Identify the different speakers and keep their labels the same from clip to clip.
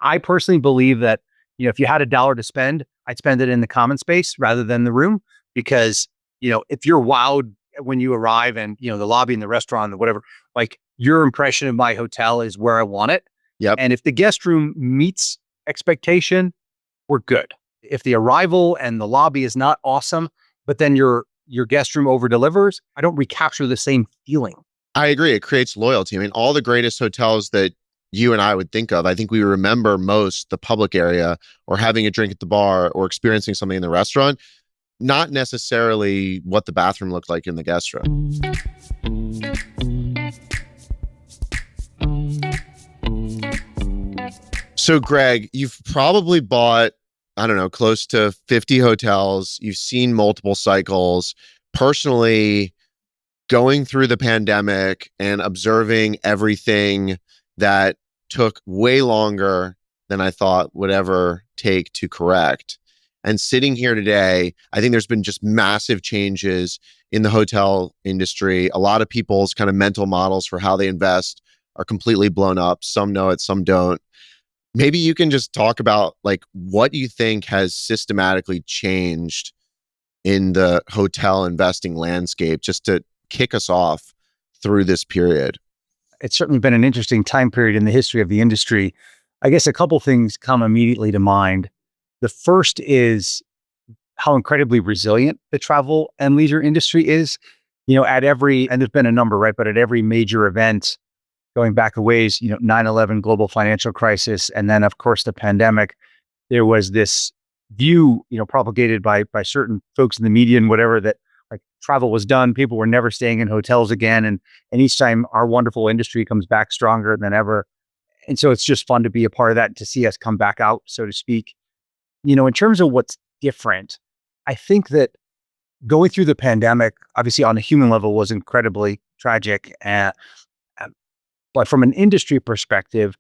Speaker 1: I personally believe that, if you had $1 to spend, I'd spend it in the common space rather than the room because, if you're wowed when you arrive and, the lobby and the restaurant or whatever, like your impression of my hotel is where I want it.
Speaker 2: Yep.
Speaker 1: And if the guest room meets expectation, we're good. If the arrival and the lobby is not awesome, but then your guest room over delivers, I don't recapture the same feeling.
Speaker 2: I agree. It creates loyalty. I mean, all the greatest hotels that you and I would think of, I think we remember most the public area or having a drink at the bar or experiencing something in the restaurant, not necessarily what the bathroom looked like in the guest room. So Greg, you've probably bought, I don't know, close to 50 hotels. You've seen multiple cycles. Personally, going through the pandemic and observing everything that took way longer than I thought would ever take to correct. And sitting here today, I think there's been just massive changes in the hotel industry. A lot of people's kind of mental models for how they invest are completely blown up. Some know it, some don't. Maybe you can just talk about like what you think has systematically changed in the hotel investing landscape just to kick us off through this period.
Speaker 1: It's certainly been an interesting time period in the history of the industry. I guess a couple things come immediately to mind. The first is how incredibly resilient the travel and leisure industry is. At every, and there's been a number, right? But at every major event, going back a ways, 9/11 global financial crisis, and then of course the pandemic, there was this view, propagated by certain folks in the media and whatever, that like travel was done, people were never staying in hotels again, and each time our wonderful industry comes back stronger than ever. And so it's just fun to be a part of that and to see us come back out, so to speak. In terms of what's different, I think that going through the pandemic, obviously on a human level, was incredibly tragic. But from an industry perspective,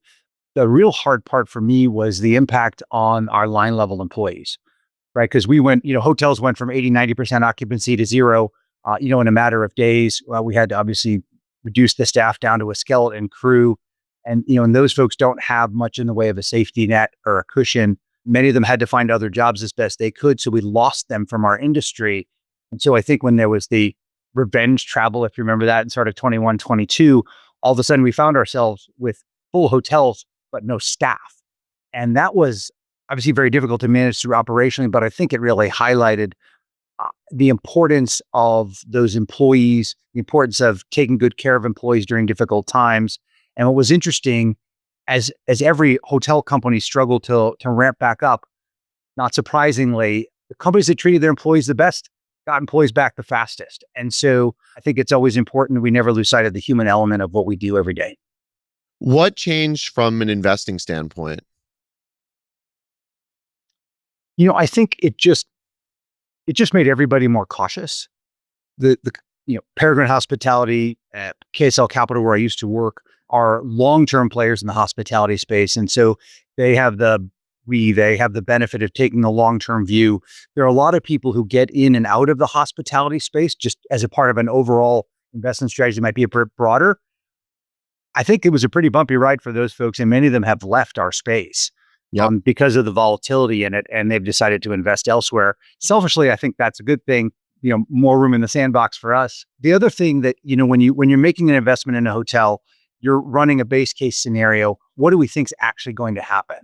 Speaker 1: the real hard part for me was the impact on our line level employees, right? Because we went, hotels went from 80, 90% occupancy to zero, in a matter of days. We had to obviously reduce the staff down to a skeleton crew. And those folks don't have much in the way of a safety net or a cushion. Many of them had to find other jobs as best they could. So we lost them from our industry. And so I think when there was the revenge travel, if you remember that, in sort of 21, 22, all of a sudden we found ourselves with full hotels, but no staff. And that was obviously very difficult to manage through operationally, but I think it really highlighted the importance of those employees, the importance of taking good care of employees during difficult times. And what was interesting, as every hotel company struggled to ramp back up, not surprisingly, the companies that treated their employees the best got employees back the fastest. And so I think it's always important that we never lose sight of the human element of what we do every day.
Speaker 2: What changed from an investing standpoint?
Speaker 1: I think it just made everybody more cautious. The Peregrine Hospitality, KSL Capital, where I used to work, are long-term players in the hospitality space. And so they have the benefit of taking a long-term view. There are a lot of people who get in and out of the hospitality space just as a part of an overall investment strategy that might be a bit broader. I think it was a pretty bumpy ride for those folks, and many of them have left our space because of the volatility in it, and they've decided to invest elsewhere. Selfishly, I think that's a good thing. More room in the sandbox for us. The other thing that, when you're making an investment in a hotel, you're running a base case scenario. What do we think is actually going to happen?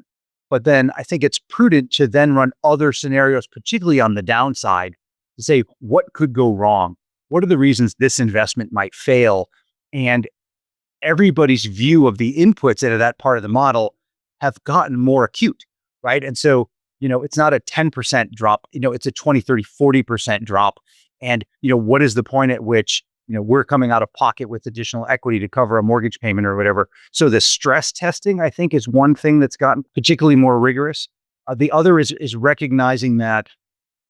Speaker 1: But then I think it's prudent to then run other scenarios, particularly on the downside, to say, what could go wrong? What are the reasons this investment might fail? And everybody's view of the inputs into that part of the model have gotten more acute, right? And so, it's not a 10% drop, it's a 20, 30, 40% drop. And, what is the point at which, we're coming out of pocket with additional equity to cover a mortgage payment or whatever. So the stress testing, I think, is one thing that's gotten particularly more rigorous. The other is recognizing that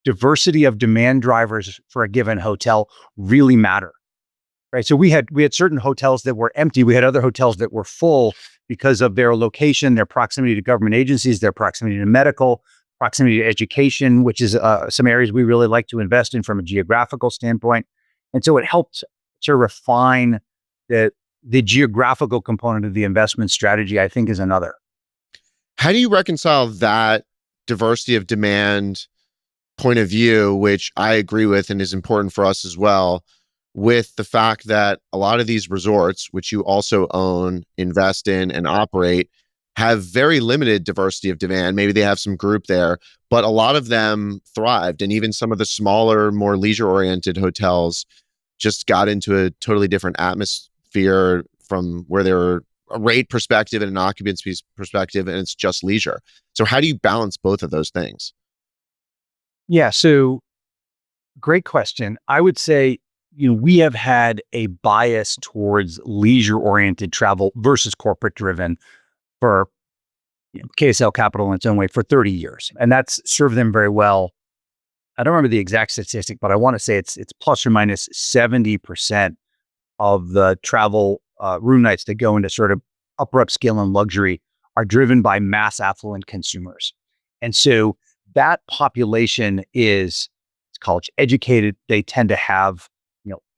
Speaker 1: diversity of demand drivers for a given hotel really matter, right? So we had certain hotels that were empty. We had other hotels that were full because of their location, their proximity to government agencies, their proximity to medical, proximity to education, which is some areas we really like to invest in from a geographical standpoint. And so it helped to refine the geographical component of the investment strategy, I think, is another.
Speaker 2: How do you reconcile that diversity of demand point of view, which I agree with and is important for us as well, with the fact that a lot of these resorts, which you also own, invest in, and operate, have very limited diversity of demand. Maybe they have some group there, but a lot of them thrived. And even some of the smaller, more leisure oriented hotels just got into a totally different atmosphere from where they were a rate perspective and an occupancy perspective, and it's just leisure. So, how do you balance both of those things?
Speaker 1: Yeah, so great question. I would say, we have had a bias towards leisure-oriented travel versus corporate-driven for KSL Capital in its own way for 30 years, and that's served them very well. I don't remember the exact statistic, but I want to say it's plus or minus 70% of the travel room nights that go into sort of upper upscale and luxury are driven by mass affluent consumers. And so that population is college educated. They tend to have,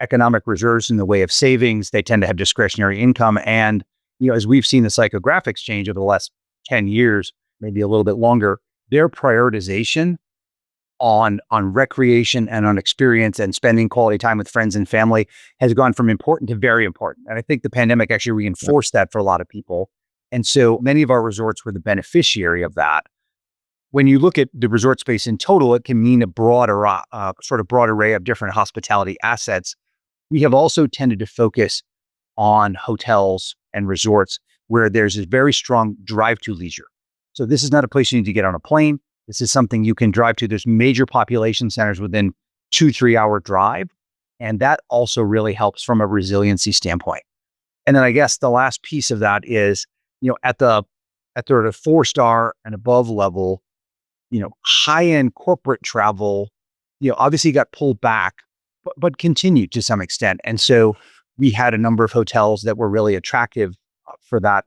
Speaker 1: economic reserves in the way of savings. They tend to have discretionary income. And, as we've seen the psychographics change over the last 10 years, maybe a little bit longer, their prioritization on recreation and on experience and spending quality time with friends and family has gone from important to very important. And I think the pandemic actually reinforced that for a lot of people. And so many of our resorts were the beneficiary of that. When you look at the resort space in total, it can mean a broader, sort of broad array of different hospitality assets. We have also tended to focus on hotels and resorts where there's a very strong drive to leisure. So this is not a place you need to get on a plane. This is something you can drive to. There's major population centers within 2-3 hour drive. And that also really helps from a resiliency standpoint. And then I guess the last piece of that is, at the 4-star and above level, high-end corporate travel, obviously got pulled back, but continued to some extent. And so we had a number of hotels that were really attractive for that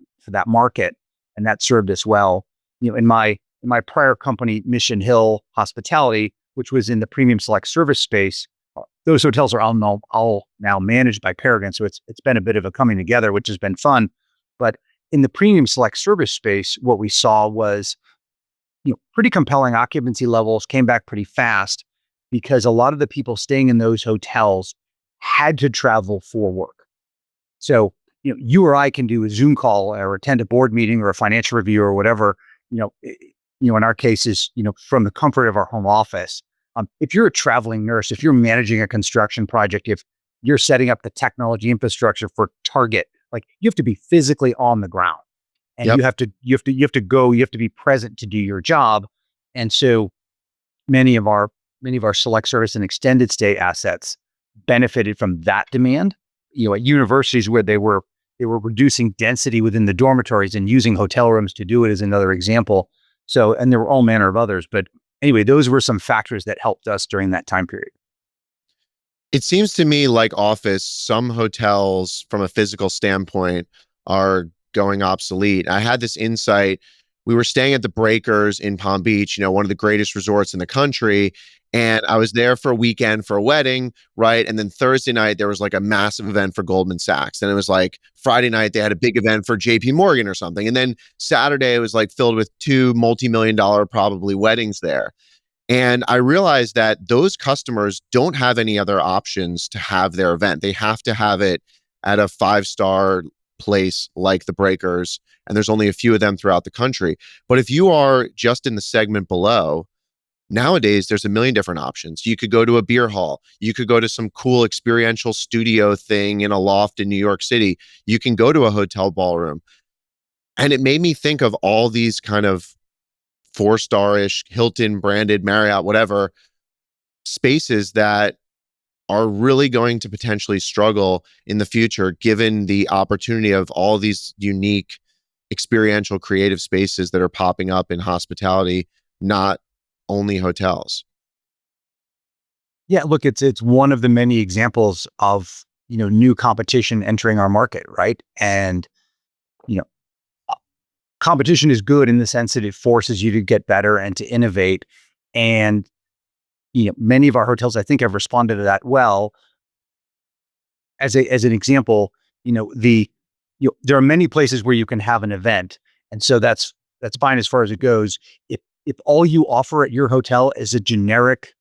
Speaker 1: market, and that served us well. In my prior company, Mission Hill Hospitality, which was in the premium select service space, those hotels are all now managed by Peregrine. So it's been a bit of a coming together, which has been fun. But in the premium select service space, what we saw was, pretty compelling occupancy levels, came back pretty fast because a lot of the people staying in those hotels had to travel for work. So, you or I can do a Zoom call or attend a board meeting or a financial review or whatever, in our cases, from the comfort of our home office. If you're a traveling nurse, if you're managing a construction project, if you're setting up the technology infrastructure for Target, like you have to be physically on the ground. And
Speaker 2: Yep.
Speaker 1: you have to be present to do your job. And so many of our select service and extended stay assets benefited from that demand. At universities where they were reducing density within the dormitories and using hotel rooms to do it is another example. So, and there were all manner of others, but anyway, those were some factors that helped us during that time period.
Speaker 2: It seems to me like office, some hotels from a physical standpoint are going obsolete. I had this insight. We were staying at the Breakers in Palm Beach, one of the greatest resorts in the country. And I was there for a weekend for a wedding, right? And then Thursday night, there was like a massive event for Goldman Sachs. And it was like Friday night, they had a big event for JP Morgan or something. And then Saturday, it was like filled with two multi-million-dollar probably weddings there. And I realized that those customers don't have any other options to have their event. They have to have it at a 5-star place like the Breakers. And there's only a few of them throughout the country. But if you are just in the segment below, nowadays there's a million different options. You could go to a beer hall. You could go to some cool experiential studio thing in a loft in New York City. You can go to a hotel ballroom. And it made me think of all these kind of 4-star-ish, Hilton branded, Marriott, whatever spaces that are really going to potentially struggle in the future, given the opportunity of all these unique experiential creative spaces that are popping up in hospitality, not only hotels.
Speaker 1: Yeah, look, it's one of the many examples of, new competition entering our market, right? And, you know, competition is good in the sense that it forces you to get better and to innovate. And, many of our hotels, I think, have responded to that well. As an example, there are many places where you can have an event, and so that's that's fine as far as it goes. If all you offer at your hotel is a generic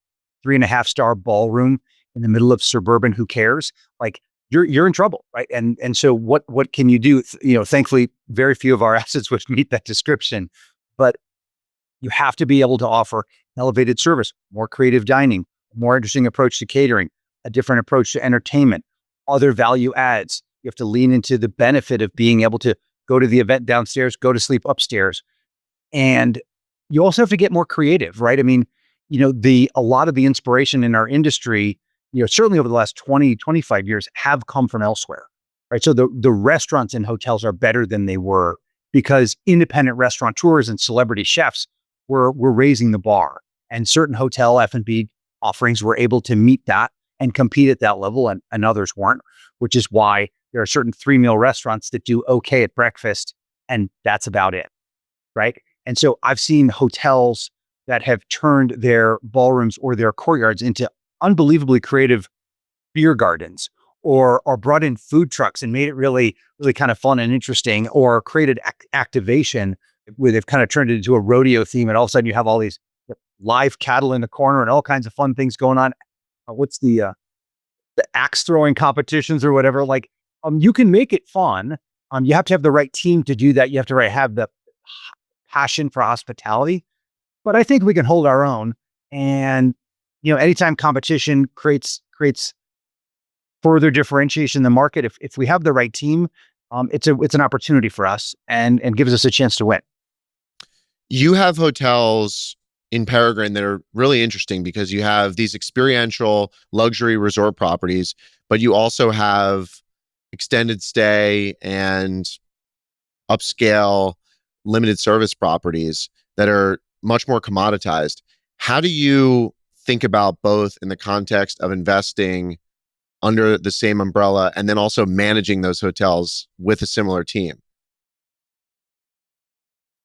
Speaker 1: 3.5-star ballroom in the middle of suburban, who cares? Like, you're in trouble, right? And so what can you do? Thankfully, very few of our assets would meet that description, but you have to be able to offer elevated service, more creative dining, more interesting approach to catering, a different approach to entertainment, other value adds. You have to lean into the benefit of being able to go to the event downstairs, go to sleep upstairs. And you also have to get more creative, right? I mean, a lot of the inspiration in our industry, certainly over the last 20, 25 years have come from elsewhere, right? So the restaurants and hotels are better than they were because independent restaurateurs and celebrity chefs were raising the bar, and certain hotel F&B offerings were able to meet that and compete at that level, and others weren't, which is why there are certain 3-meal restaurants that do okay at breakfast, and that's about it, right? And so I've seen hotels that have turned their ballrooms or their courtyards into unbelievably creative beer gardens, or brought in food trucks and made it really, really kind of fun and interesting, or created activation where they've kind of turned it into a rodeo theme. And all of a sudden you have all these live cattle in the corner and all kinds of fun things going on. What's the axe throwing competitions or whatever? Like, you can make it fun. You have to have the right team to do that. You have to have the passion for hospitality, but I think we can hold our own. And, anytime competition creates further differentiation in the market, if we have the right team, it's an opportunity for us and gives us a chance to win.
Speaker 2: You have hotels in Peregrine that are really interesting because you have these experiential luxury resort properties, but you also have extended stay and upscale limited service properties that are much more commoditized. How do you think about both in the context of investing under the same umbrella and then also managing those hotels with a similar team?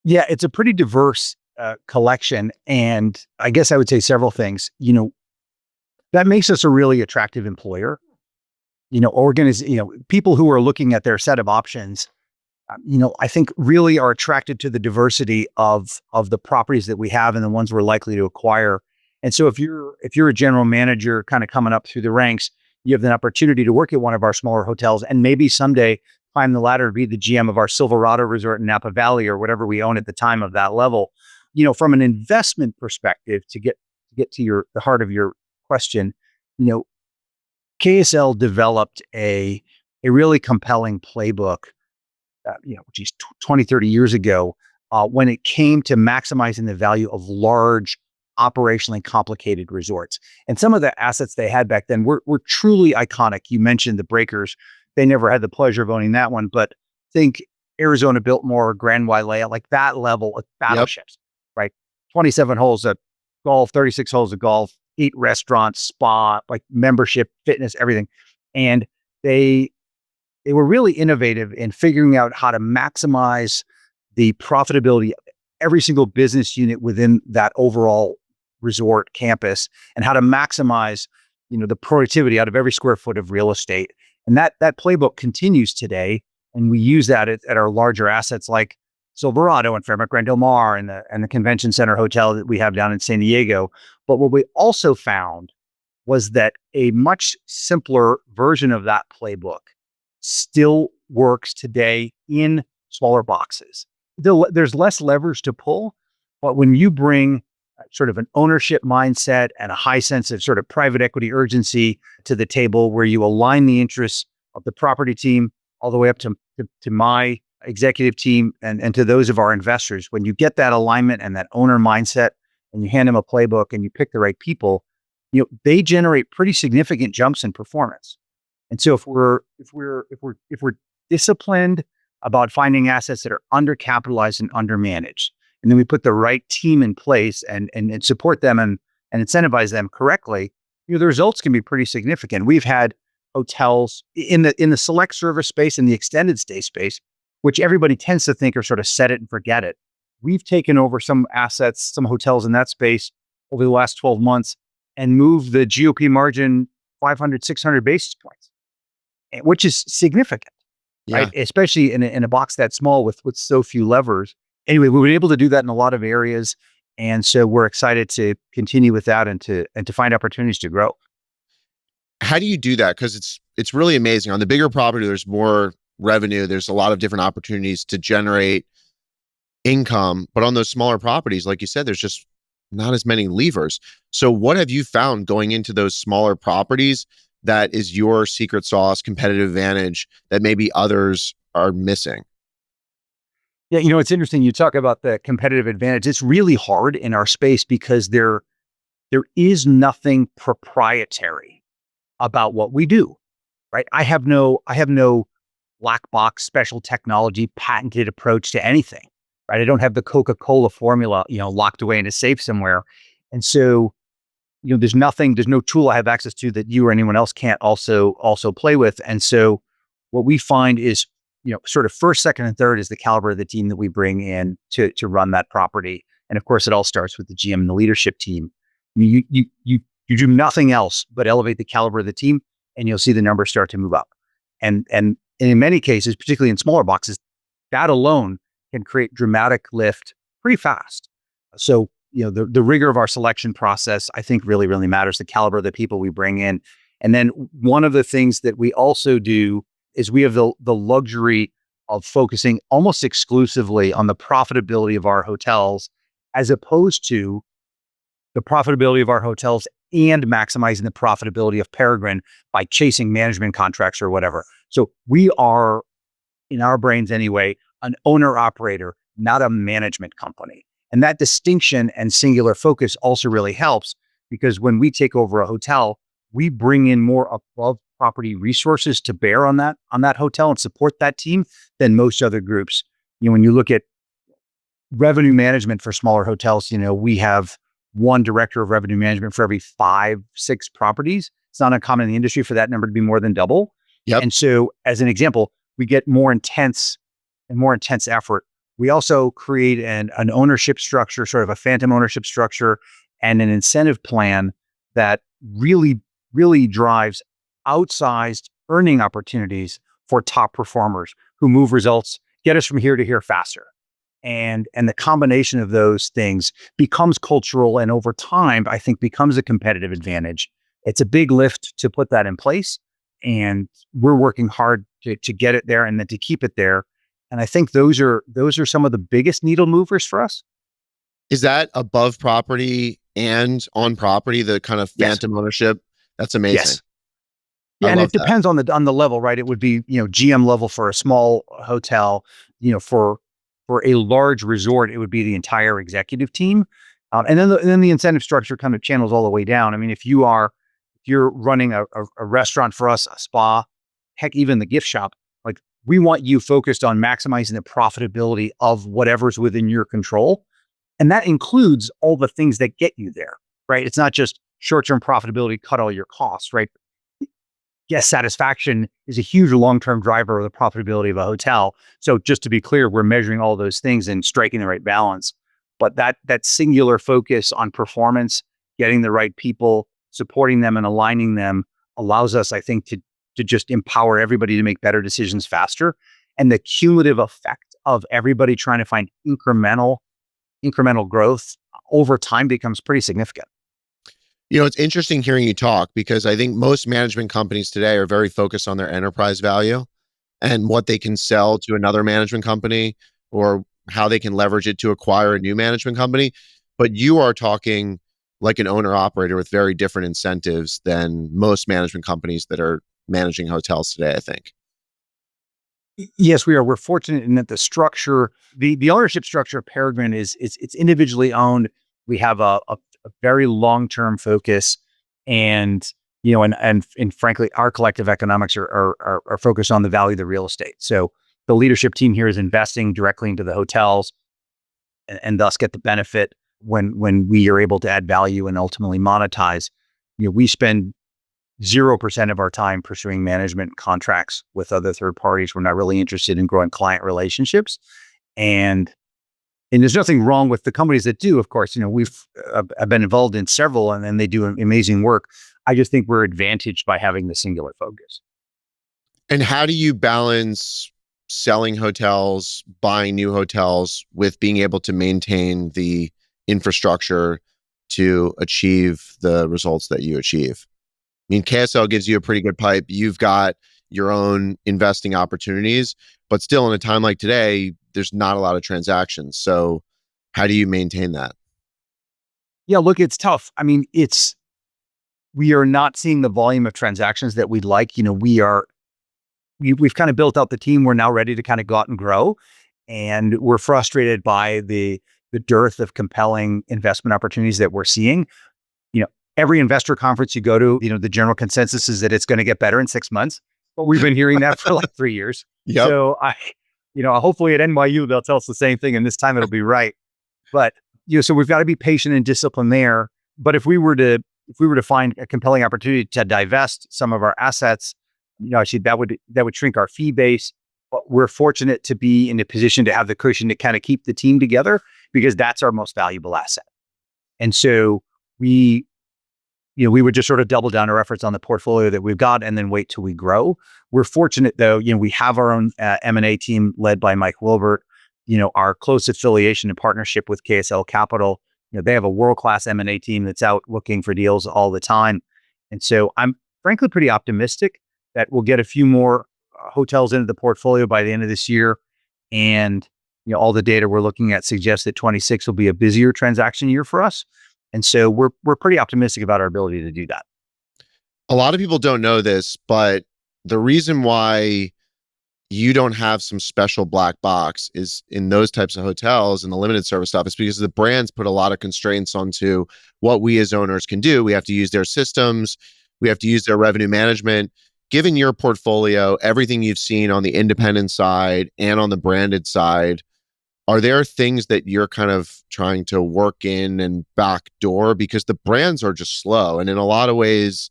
Speaker 1: Yeah, it's a pretty diverse collection. And I guess I would say several things. That makes us a really attractive employer. People who are looking at their set of options, I think really are attracted to the diversity of the properties that we have and the ones we're likely to acquire. And so if you're a general manager kind of coming up through the ranks, you have the opportunity to work at one of our smaller hotels and maybe someday climb the ladder and be the GM of our Silverado resort in Napa Valley or whatever we own at the time of that level. From an investment perspective, to get to the heart of your question, KSL developed a really compelling playbook, geez, 20, 30 years ago, when it came to maximizing the value of large, operationally complicated resorts. And some of the assets they had back then were truly iconic. You mentioned the Breakers. They never had the pleasure of owning that one, but think Arizona Biltmore, Grand Wailea, like that level of battleships, right? 27 holes of golf, 36 holes of golf, 8 restaurants, spa, like membership, fitness, everything. And they were really innovative in figuring out how to maximize the profitability of every single business unit within that overall resort campus, and how to maximize, the productivity out of every square foot of real estate. And that playbook continues today. And we use that at our larger assets like Silverado and Fairmont Grand Del Mar and the Convention Center Hotel that we have down in San Diego. But what we also found was that a much simpler version of that playbook still works today in smaller boxes. There's less levers to pull, but when you bring sort of an ownership mindset and a high sense of sort of private equity urgency to the table, where you align the interests of the property team all the way up to my executive team and to those of our investors, when you get that alignment and that owner mindset, and you hand them a playbook and you pick the right people, they generate pretty significant jumps in performance. And so if we're disciplined about finding assets that are undercapitalized and undermanaged, and then we put the right team in place and support them and incentivize them correctly, the results can be pretty significant. We've had hotels in the select service space and the extended stay space, which everybody tends to think are sort of set it and forget it. We've taken over some assets, some hotels in that space over the last 12 months and moved the GOP margin 500, 600 basis points, which is significant, right? Especially in a box that small with so few levers. Anyway, we were able to do that in a lot of areas. And so we're excited to continue with that and to find opportunities to grow.
Speaker 2: How do you do that? Because it's really amazing. On the bigger property, there's more revenue. There's a lot of different opportunities to generate income. But on those smaller properties, like you said, there's just not as many levers. So what have you found going into those smaller properties that is your secret sauce, competitive advantage that maybe others are missing?
Speaker 1: Yeah, it's interesting. You talk about the competitive advantage. It's really hard in our space because there is nothing proprietary about what we do, right? I have no black box special technology patented approach to anything, right? I don't have the Coca-Cola formula, locked away in a safe somewhere. And so, there's no tool I have access to that you or anyone else can't also play with. And so what we find is, sort of first, second, and third is the caliber of the team that we bring in to run that property. And of course, it all starts with the GM and the leadership team. You do nothing else but elevate the caliber of the team, and you'll see the numbers start to move up. And in many cases, particularly in smaller boxes, that alone can create dramatic lift pretty fast. So, the rigor of our selection process, I think really, really matters, the caliber of the people we bring in. And then one of the things that we also do is we have the luxury of focusing almost exclusively on the profitability of our hotels, as opposed to the profitability of our hotels and maximizing the profitability of Peregrine by chasing management contracts or whatever. So we are, in our brains anyway, an owner operator, not a management company. And that distinction and singular focus also really helps, because when we take over a hotel, we bring in more above property resources to bear on that hotel and support that team than most other groups. When you look at revenue management for smaller hotels, we have one director of revenue management for every 5-6 properties. It's not uncommon in the industry for that number to be more than double.
Speaker 2: Yep.
Speaker 1: And so, as an example, we get more intense effort. We also create an ownership structure, sort of a phantom ownership structure, and an incentive plan that really, really drives outsized earning opportunities for top performers who move results, get us from here to here faster. And the combination of those things becomes cultural, and over time, I think, becomes a competitive advantage. It's a big lift to put that in place, and we're working hard to get it there and then to keep it there. And I think those are some of the biggest needle movers for us.
Speaker 2: Is that above property and on property, the kind of
Speaker 1: Yes.
Speaker 2: phantom ownership? That's amazing.
Speaker 1: Yes. Yeah,
Speaker 2: I
Speaker 1: and
Speaker 2: love
Speaker 1: it
Speaker 2: that.
Speaker 1: depends on the level, right? It would be, GM level for a small hotel. For a large resort, it would be the entire executive team, and then the incentive structure kind of channels all the way down. I mean, if you're running a restaurant for us, a spa, heck, even the gift shop, like, we want you focused on maximizing the profitability of whatever's within your control, and that includes all the things that get you there, right? It's not just short-term profitability, cut all your costs, right? Guest satisfaction is a huge long-term driver of the profitability of a hotel. So just to be clear, we're measuring all those things and striking the right balance. But that singular focus on performance, getting the right people, supporting them and aligning them, allows us, I think, to just empower everybody to make better decisions faster. And the cumulative effect of everybody trying to find incremental growth over time becomes pretty significant.
Speaker 2: It's interesting hearing you talk, because I think most management companies today are very focused on their enterprise value and what they can sell to another management company, or how they can leverage it to acquire a new management company. But you are talking like an owner operator with very different incentives than most management companies that are managing hotels today, I think.
Speaker 1: Yes, we are. We're fortunate in that the ownership structure of Peregrine it's individually owned. We have a very long-term focus, and and frankly, our collective economics are focused on the value of the real estate. So the leadership team here is investing directly into the hotels, and thus get the benefit when we are able to add value and ultimately monetize. We spend 0% of our time pursuing management contracts with other third parties. We're not really interested in growing client relationships. And there's nothing wrong with the companies that do, of course. I've been involved in several, and then they do amazing work. I just think we're advantaged by having the singular focus.
Speaker 2: And how do you balance selling hotels, buying new hotels with being able to maintain the infrastructure to achieve the results that you achieve? I mean, KSL gives you a pretty good pipe. You've got your own investing opportunities, but still in a time like today, there's not a lot of transactions. So how do you maintain that?
Speaker 1: Yeah, look, it's tough. I mean, we are not seeing the volume of transactions that we'd like. We've kind of built out the team. We're now ready to kind of go out and grow. And we're frustrated by the dearth of compelling investment opportunities that we're seeing. You know, every investor conference you go to, the general consensus is that it's going to get better in 6 months. But we've been hearing that for like 3 years.
Speaker 2: Yep.
Speaker 1: So hopefully at NYU, they'll tell us the same thing. And this time it'll be right. But, so we've got to be patient and disciplined there. But if we were to find a compelling opportunity to divest some of our assets, actually that would shrink our fee base. But we're fortunate to be in a position to have the cushion to kind of keep the team together because that's our most valuable asset. And so we would just sort of double down our efforts on the portfolio that we've got and then wait till we grow. We're fortunate though, we have our own M&A team led by Mike Wilbert, our close affiliation and partnership with KSL Capital. They have a world-class M&A team that's out looking for deals all the time. And so I'm frankly pretty optimistic that we'll get a few more hotels into the portfolio by the end of this year. And, all the data we're looking at suggests that 26 will be a busier transaction year for us. And so we're pretty optimistic about our ability to do that.
Speaker 2: A lot of people don't know this, but the reason why you don't have some special black box is in those types of hotels and the limited service stuff is because the brands put a lot of constraints onto what we as owners can do. We have to use their systems. We have to use their revenue management. Given your portfolio, everything you've seen on the independent side and on the branded side, are there things that you're kind of trying to work in and backdoor because the brands are just slow? And in a lot of ways,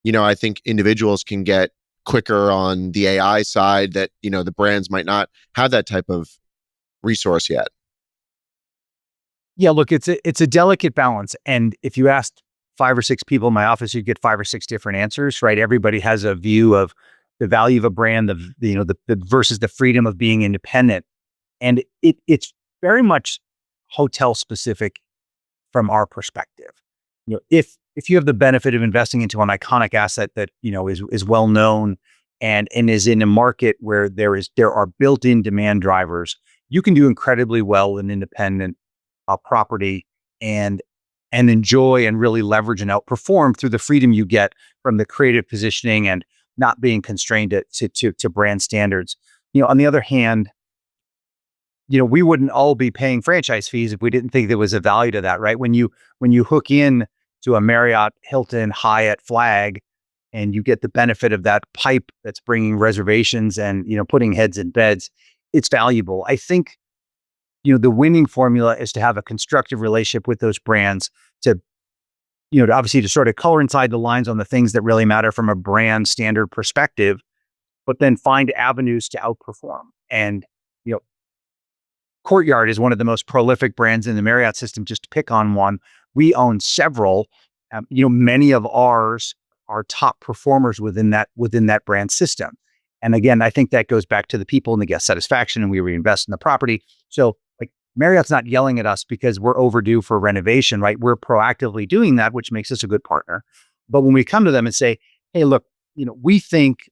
Speaker 2: I think individuals can get quicker on the AI side that, the brands might not have that type of resource yet.
Speaker 1: Yeah, look, it's a delicate balance. And if you asked 5 or 6 people in my office, you'd get 5 or 6 different answers, right? Everybody has a view of the value of a brand, the versus the freedom of being independent. And it's very much hotel specific from our perspective. If you have the benefit of investing into an iconic asset that is well known and is in a market where there are built-in demand drivers, you can do incredibly well in independent property and enjoy and really leverage and outperform through the freedom you get from the creative positioning and not being constrained to brand standards. On the other hand, we wouldn't all be paying franchise fees if we didn't think there was a value to that, right? When you hook in to a Marriott, Hilton, Hyatt flag, and you get the benefit of that pipe that's bringing reservations and, putting heads in beds, it's valuable. I think, the winning formula is to have a constructive relationship with those brands to obviously to sort of color inside the lines on the things that really matter from a brand standard perspective, but then find avenues to outperform. And, Courtyard is one of the most prolific brands in the Marriott system, just to pick on one. We own several. Many of ours are top performers within that brand system. And again, I think that goes back to the people and the guest satisfaction, and we reinvest in the property. So like Marriott's not yelling at us because we're overdue for renovation, right? We're proactively doing that, which makes us a good partner. But when we come to them and say, hey, look, we think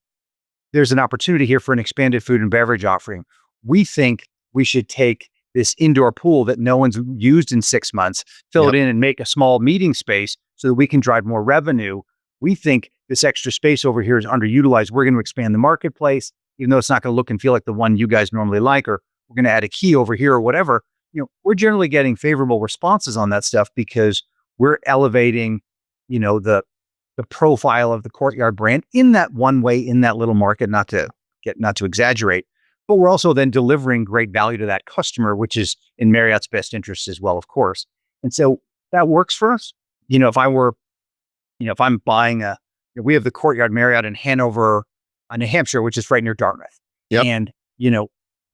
Speaker 1: there's an opportunity here for an expanded food and beverage offering. We think we should take this indoor pool that no one's used in 6 months, fill
Speaker 2: Yep.
Speaker 1: it in and make a small meeting space so that we can drive more revenue. We think this extra space over here is underutilized. We're going to expand the marketplace, even though it's not going to look and feel like the one you guys normally like, or we're going to add a key over here or whatever. We're generally getting favorable responses on that stuff because we're elevating, the profile of the Courtyard brand in that one way, in that little market, not to exaggerate. But we're also then delivering great value to that customer, which is in Marriott's best interest as well, of course. And so that works for us. If I'm buying we have the Courtyard Marriott in Hanover, New Hampshire, which is right near Dartmouth.
Speaker 2: Yep.
Speaker 1: And,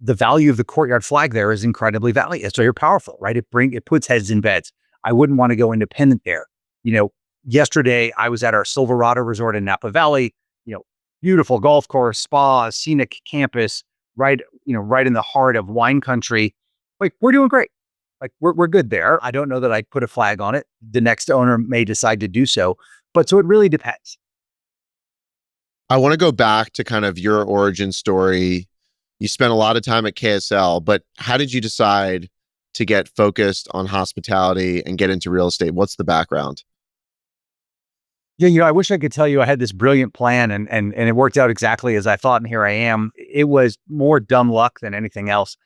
Speaker 1: the value of the Courtyard flag there is incredibly valuable. It's very powerful, right? It puts heads in beds. I wouldn't want to go independent there. Yesterday I was at our Silverado Resort in Napa Valley, beautiful golf course, spa, scenic campus. right, right in the heart of wine country. Like, we're doing great. Like, we're good there. I don't know that I'd put a flag on it. The next owner may decide to do so, but so it really depends.
Speaker 2: I want to go back to kind of your origin story. You spent a lot of time at KSL, but how did you decide to get focused on hospitality and get into real estate? What's the background?
Speaker 1: Yeah, I wish I could tell you I had this brilliant plan and it worked out exactly as I thought, and here I am. It was more dumb luck than anything else.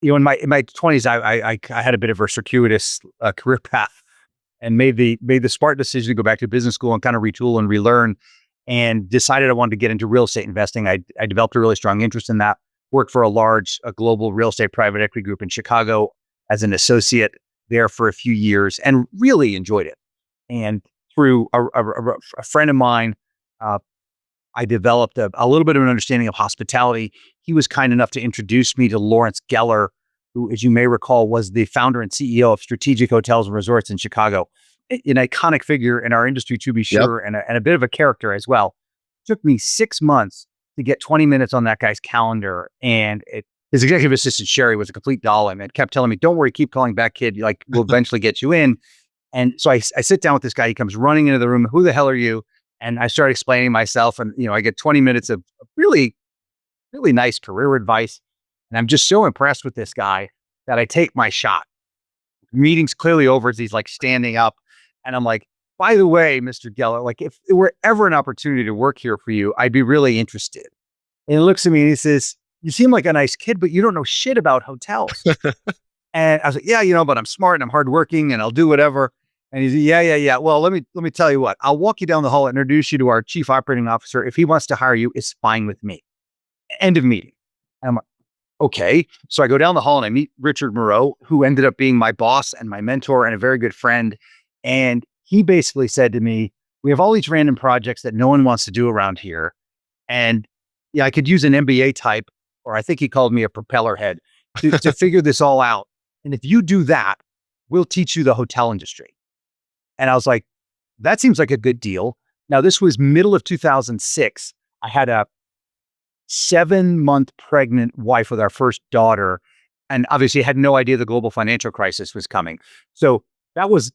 Speaker 1: In my 20s, I had a bit of a circuitous career path and made the smart decision to go back to business school and kind of retool and relearn, and decided I wanted to get into real estate investing. I developed a really strong interest in that. Worked for a global real estate private equity group in Chicago as an associate there for a few years, and really enjoyed it. And through a friend of mine, uh, I developed a little bit of an understanding of hospitality. He was kind enough to introduce me to Lawrence Geller, who, as you may recall, was the founder and CEO of Strategic Hotels and Resorts in Chicago. An iconic figure in our industry, to be
Speaker 2: Yep.
Speaker 1: sure, and a bit of a character as well. It took me 6 months to get 20 minutes on that guy's calendar. And his executive assistant, Sherry, was a complete doll, and kept telling me, "Don't worry, keep calling back, kid. Like, we'll eventually get you in." And so I sit down with this guy. He comes running into the room. "Who the hell are you?" And I start explaining myself. And, I get 20 minutes of really, really nice career advice. And I'm just so impressed with this guy that I take my shot. Meeting's clearly over as he's like standing up. And I'm like, "By the way, Mr. Geller, like, if there were ever an opportunity to work here for you, I'd be really interested." And he looks at me and he says, "You seem like a nice kid, but you don't know shit about hotels." And I was like, "Yeah, but I'm smart and I'm hardworking and I'll do whatever." And he's, "Yeah, yeah, yeah. Well, let me tell you what. I'll walk you down the hall and introduce you to our chief operating officer. If he wants to hire you, it's fine with me." End of meeting. And I'm like, "Okay." So I go down the hall and I meet Richard Moreau, who ended up being my boss and my mentor and a very good friend. And he basically said to me, "We have all these random projects that no one wants to do around here. And yeah, I could use an MBA type, or I think he called me a propeller head, to figure this all out. And if you do that, we'll teach you the hotel industry." And I was like, "That seems like a good deal." Now, this was middle of 2006. I had a 7-month pregnant wife with our first daughter, and obviously had no idea the global financial crisis was coming. So that was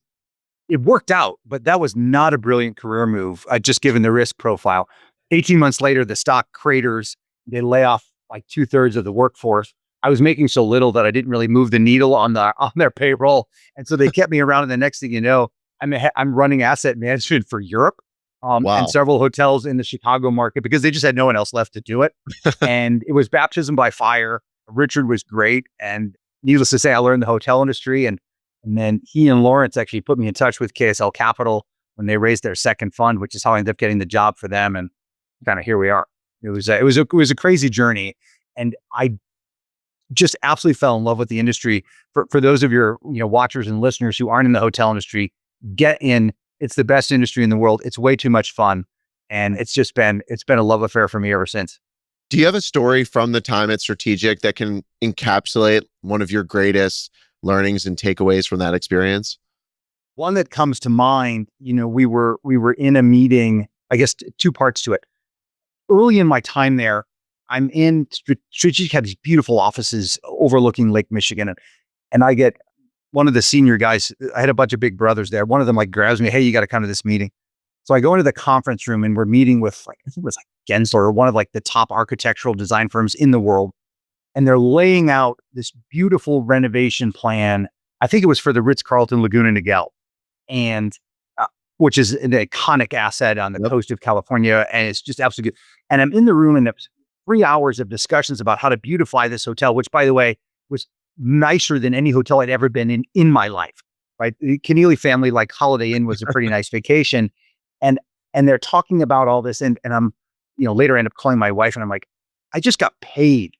Speaker 1: it worked out, but that was not a brilliant career move, just given the risk profile. 18 months later, the stock craters. They lay off like 2/3 of the workforce. I was making so little that I didn't really move the needle on their payroll, and so they kept me around. And the next thing you know, I'm running asset management for Europe, and
Speaker 2: Wow.
Speaker 1: several hotels in the Chicago market, because they just had no one else left to do it. And it was baptism by fire. Richard was great, and needless to say, I learned the hotel industry. And then he and Lawrence actually put me in touch with KSL Capital when they raised their second fund, which is how I ended up getting the job for them. And kind of here we are. It was a crazy journey, and I just absolutely fell in love with the industry. For those of your watchers and listeners who aren't in the hotel industry, get in. It's the best industry in the world. It's way too much fun, and it's been a love affair for me ever since.
Speaker 2: Do you have a story from the time at Strategic that can encapsulate one of your greatest learnings and takeaways from that experience?
Speaker 1: One that comes to mind, we were in a meeting. I guess two parts to it. Early in my time there, I'm in Strategic had these beautiful offices overlooking Lake Michigan, and I get one of the senior guys. I had a bunch of big brothers there. One of them like grabs me, "Hey, you got to come to this meeting." So I go into the conference room and we're meeting with, like, I think it was like Gensler, one of like the top architectural design firms in the world. And they're laying out this beautiful renovation plan. I think it was for the Ritz-Carlton Laguna Niguel, and uh, which is an iconic asset on the
Speaker 2: Yep.
Speaker 1: coast of California. And it's just absolutely good. And I'm in the room, and there's 3 hours of discussions about how to beautify this hotel, which, by the way, was nicer than any hotel I'd ever been in my life. Right. The Kennealey family, like Holiday Inn, was a pretty nice vacation. And they're talking about all this. And I'm, later I end up calling my wife and I'm like, "I just got paid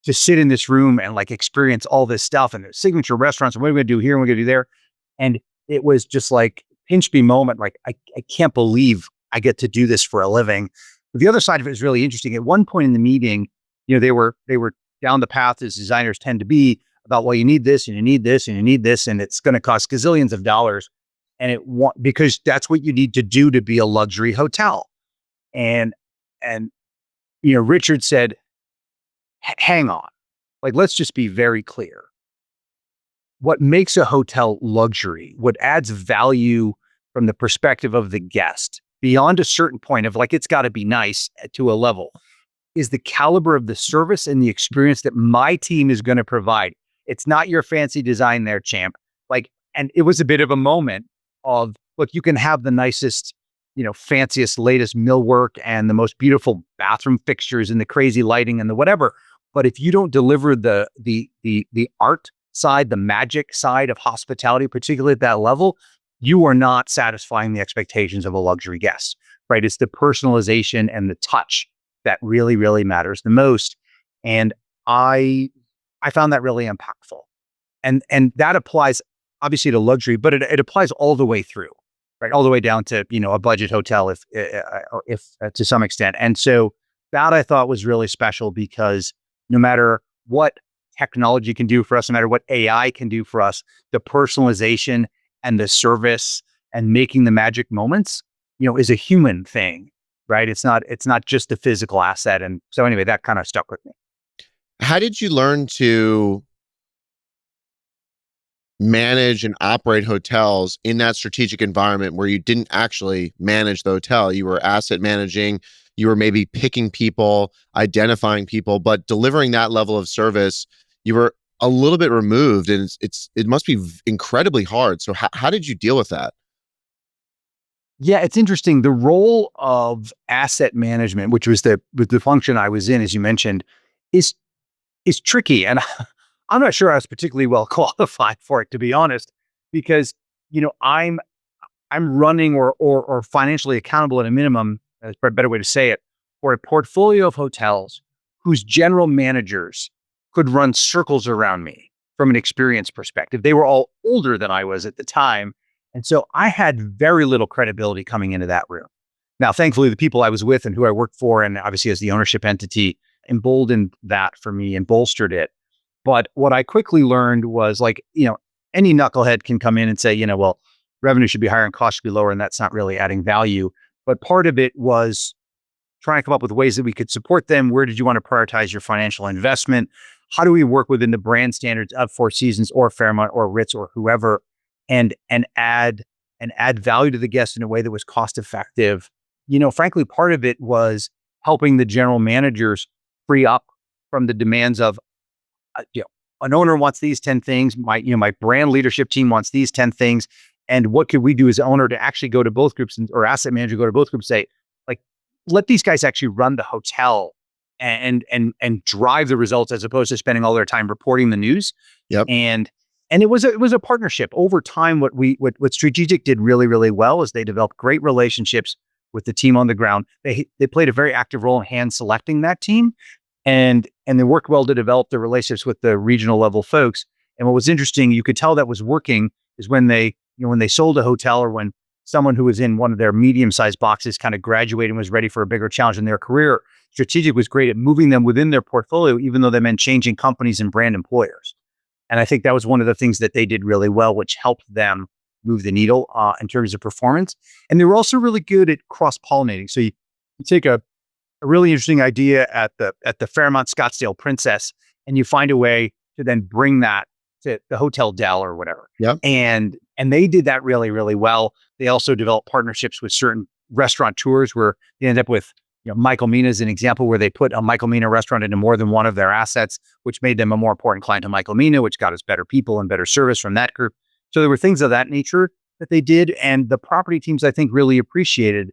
Speaker 1: to sit in this room and like experience all this stuff, and the signature restaurants, and what are we gonna do here and we're gonna do there." And it was just like pinch me moment. Like, I can't believe I get to do this for a living. But the other side of it is really interesting. At one point in the meeting, they were down the path as designers tend to be about, well, you need this and you need this and you need this, and it's going to cost gazillions of dollars. And because that's what you need to do to be a luxury hotel. And Richard said, hang on. Like, let's just be very clear. What makes a hotel luxury, what adds value from the perspective of the guest beyond a certain point of like, it's got to be nice to a level, is the caliber of the service and the experience that my team is going to provide. It's not your fancy design there, champ. Like, and it was a bit of a moment of, look, you can have the nicest, fanciest, latest millwork and the most beautiful bathroom fixtures and the crazy lighting and the whatever. But if you don't deliver the art side, the magic side of hospitality, particularly at that level, you are not satisfying the expectations of a luxury guest, right? It's the personalization and the touch that really, really matters the most. And I found that really impactful. And that applies obviously to luxury, but it applies all the way through, right? All the way down to, a budget hotel if to some extent. And so that I thought was really special because no matter what technology can do for us, no matter what AI can do for us, the personalization and the service and making the magic moments, is a human thing, right? It's not just the physical asset. And so anyway, that kind of stuck with me.
Speaker 2: How did you learn to manage and operate hotels in that strategic environment where you didn't actually manage the hotel? You were asset managing, you were maybe picking people, identifying people, but delivering that level of service, you were a little bit removed, and it must be incredibly hard. So how did you deal with that?
Speaker 1: Yeah, it's interesting. The role of asset management, which was the function I was in, as you mentioned, is is tricky. And I'm not sure I was particularly well qualified for it, to be honest, because I'm running or financially accountable at a minimum, that's probably a better way to say it, for a portfolio of hotels whose general managers could run circles around me from an experience perspective. They were all older than I was at the time. And so I had very little credibility coming into that room. Now, thankfully, the people I was with and who I worked for, and obviously as the ownership entity, emboldened that for me and bolstered it. But what I quickly learned was like, any knucklehead can come in and say, well, revenue should be higher and costs should be lower, and that's not really adding value. But part of it was trying to come up with ways that we could support them. Where did you want to prioritize your financial investment? How do we work within the brand standards of Four Seasons or Fairmont or Ritz or whoever, and add value to the guest in a way that was cost effective? Frankly, part of it was helping the general managers free up from the demands of an owner wants these 10 things. My brand leadership team wants these 10 things. And what could we do as owner to actually go to both groups or asset manager go to both groups, say, like, let these guys actually run the hotel and drive the results as opposed to spending all their time reporting the news.
Speaker 2: Yep.
Speaker 1: And it was a partnership over time. What Strategic did really, really well is they developed great relationships with the team on the ground. They played a very active role in hand selecting that team, and they worked well to develop the relationships with the regional level folks. And what was interesting, you could tell that was working, is when they sold a hotel, or when someone who was in one of their medium-sized boxes kind of graduated and was ready for a bigger challenge in their career. Strategic was great at moving them within their portfolio, even though they meant changing companies and brand employers. And I think that was one of the things that they did really well, which helped them move the needle in terms of performance. And they were also really good at cross-pollinating. So you take a really interesting idea at the Fairmont Scottsdale Princess, and you find a way to then bring that to the Hotel Dell or whatever.
Speaker 2: Yep.
Speaker 1: And they did that really, really well. They also developed partnerships with certain restaurateurs where they end up with, Michael Mina is an example where they put a Michael Mina restaurant into more than one of their assets, which made them a more important client to Michael Mina, which got us better people and better service from that group. So there were things of that nature that they did. And the property teams, I think, really appreciated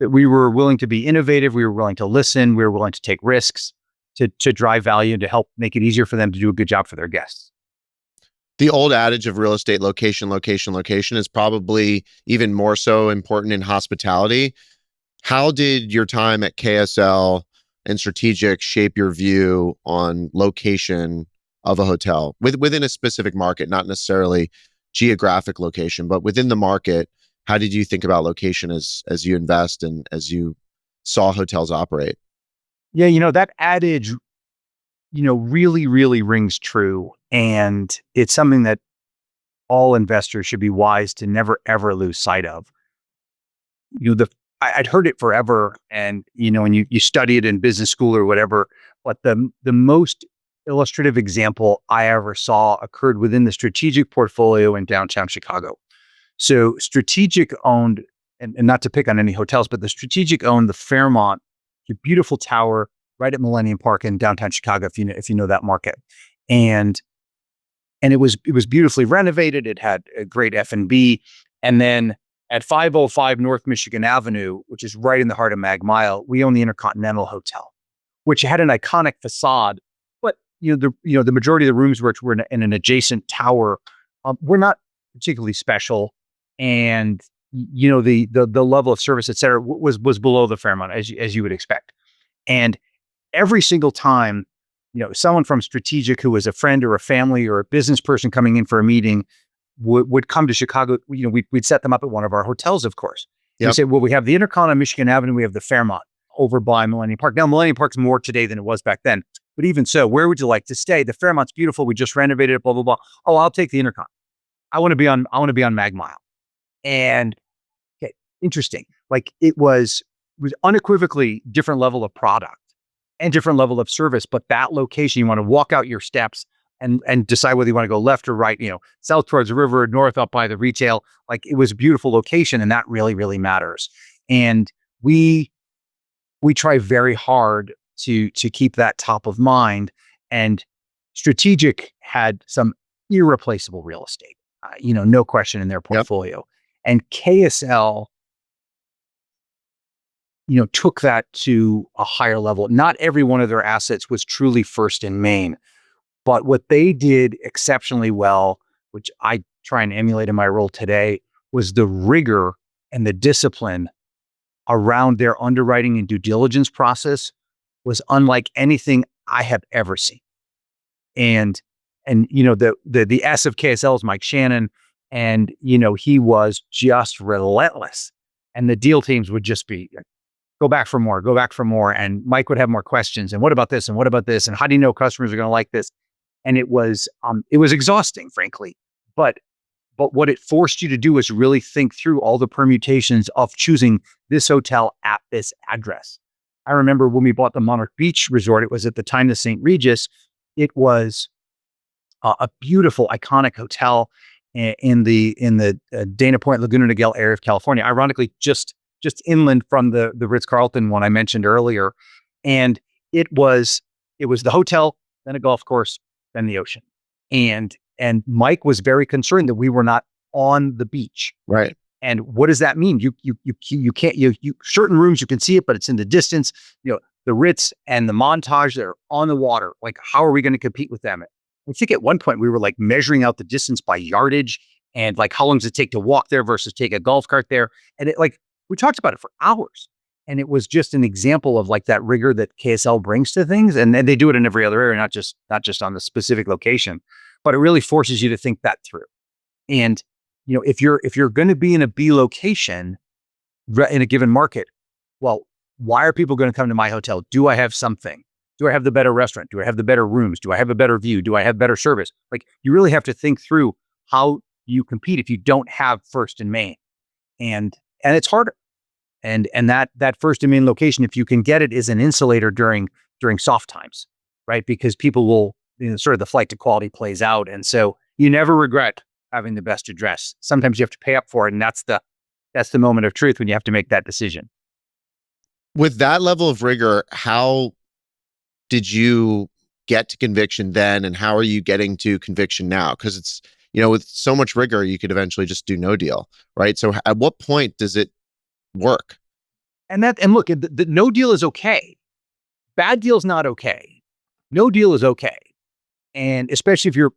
Speaker 1: that we were willing to be innovative. We were willing to listen. We were willing to take risks to drive value and to help make it easier for them to do a good job for their guests.
Speaker 2: The old adage of real estate, location, location, location, is probably even more so important in hospitality. How did your time at KSL and Strategic shape your view on location of a hotel within a specific market, not necessarily geographic location, but within the market? How did you think about location as you invest and as you saw hotels operate?
Speaker 1: Yeah, that adage, really, really rings true. And it's something that all investors should be wise to never, ever lose sight of. The I'd heard it forever, and and you study it in business school or whatever. But the most illustrative example I ever saw occurred within the strategic portfolio in downtown Chicago. So strategic owned, and not to pick on any hotels, but the strategic owned the Fairmont, a beautiful tower right at Millennium Park in downtown Chicago, if you know that market, and it was beautifully renovated. It had a great F&B, and then at 505 North Michigan Avenue, which is right in the heart of Mag Mile, we own the Intercontinental Hotel, which had an iconic facade, but the majority of the rooms were in an adjacent tower were not particularly special, and the level of service, et cetera, was below the Fairmont, as you would expect. And every single time, someone from strategic who was a friend or a family or a business person coming in for a meeting would come to Chicago. We'd set them up at one of our hotels, of course. We say, well, we have the Intercon on Michigan Avenue, we have the Fairmont over by Millennium Park. Now, Millennium Park's more today than it was back then, but even so, where would you like to stay? The Fairmont's beautiful. We just renovated it. Blah blah blah. Oh, I'll take the Intercon. I want to be on Mag Mile. And okay, interesting. Like it was unequivocally different level of product and different level of service, but that location, you want to walk out your steps and decide whether you want to go left or right, south towards the river, north up by the retail. Like it was a beautiful location, and that really, really matters. And we try very hard to keep that top of mind. And strategic had some irreplaceable real estate, no question in their portfolio. And KSL, took that to a higher level. Not every one of their assets was truly first in main, but what they did exceptionally well, which I try and emulate in my role today, was the rigor and the discipline around their underwriting and due diligence process was unlike anything I have ever seen. And the S of KSL is Mike Shannon, and he was just relentless. And the deal teams would just be go back for more, go back for more. And Mike would have more questions. And what about this? And what about this? And how do you know customers are going to like this? And it was exhausting, frankly. But what it forced you to do was really think through all the permutations of choosing this hotel at this address. I remember when we bought the Monarch Beach Resort, it was at the time the St. Regis. It was a beautiful, iconic hotel in the Dana Point, Laguna Niguel area of California. Ironically, just inland from the Ritz-Carlton one I mentioned earlier. And it was the hotel, then a golf course, then the ocean. And Mike was very concerned that we were not on the beach.
Speaker 2: Right.
Speaker 1: And what does that mean? You can't, certain rooms you can see it, but it's in the distance. The Ritz and the Montage, they're on the water. Like, how are we going to compete with them? I think at one point we were like measuring out the distance by yardage and like how long does it take to walk there versus take a golf cart there. And we talked about it for hours. And it was just an example of like that rigor that KSL brings to things. And they do it in every other area, not just on the specific location, but it really forces you to think that through. And, if you're going to be in a B location in a given market, well, why are people going to come to my hotel? Do I have something? Do I have the better restaurant? Do I have the better rooms? Do I have a better view? Do I have better service? Like you really have to think through how you compete if you don't have first and main. And it's harder. And that first and main location, if you can get it, is an insulator during soft times, right? Because people will, sort of the flight to quality plays out. And so you never regret having the best address. Sometimes you have to pay up for it. And that's the moment of truth when you have to make that decision.
Speaker 2: With that level of rigor, how did you get to conviction then? And how are you getting to conviction now? Because it's, with so much rigor, you could eventually just do no deal, right? So at what point does it work?
Speaker 1: And look, the no deal is okay. Bad deal is not okay. No deal is okay. And especially if you're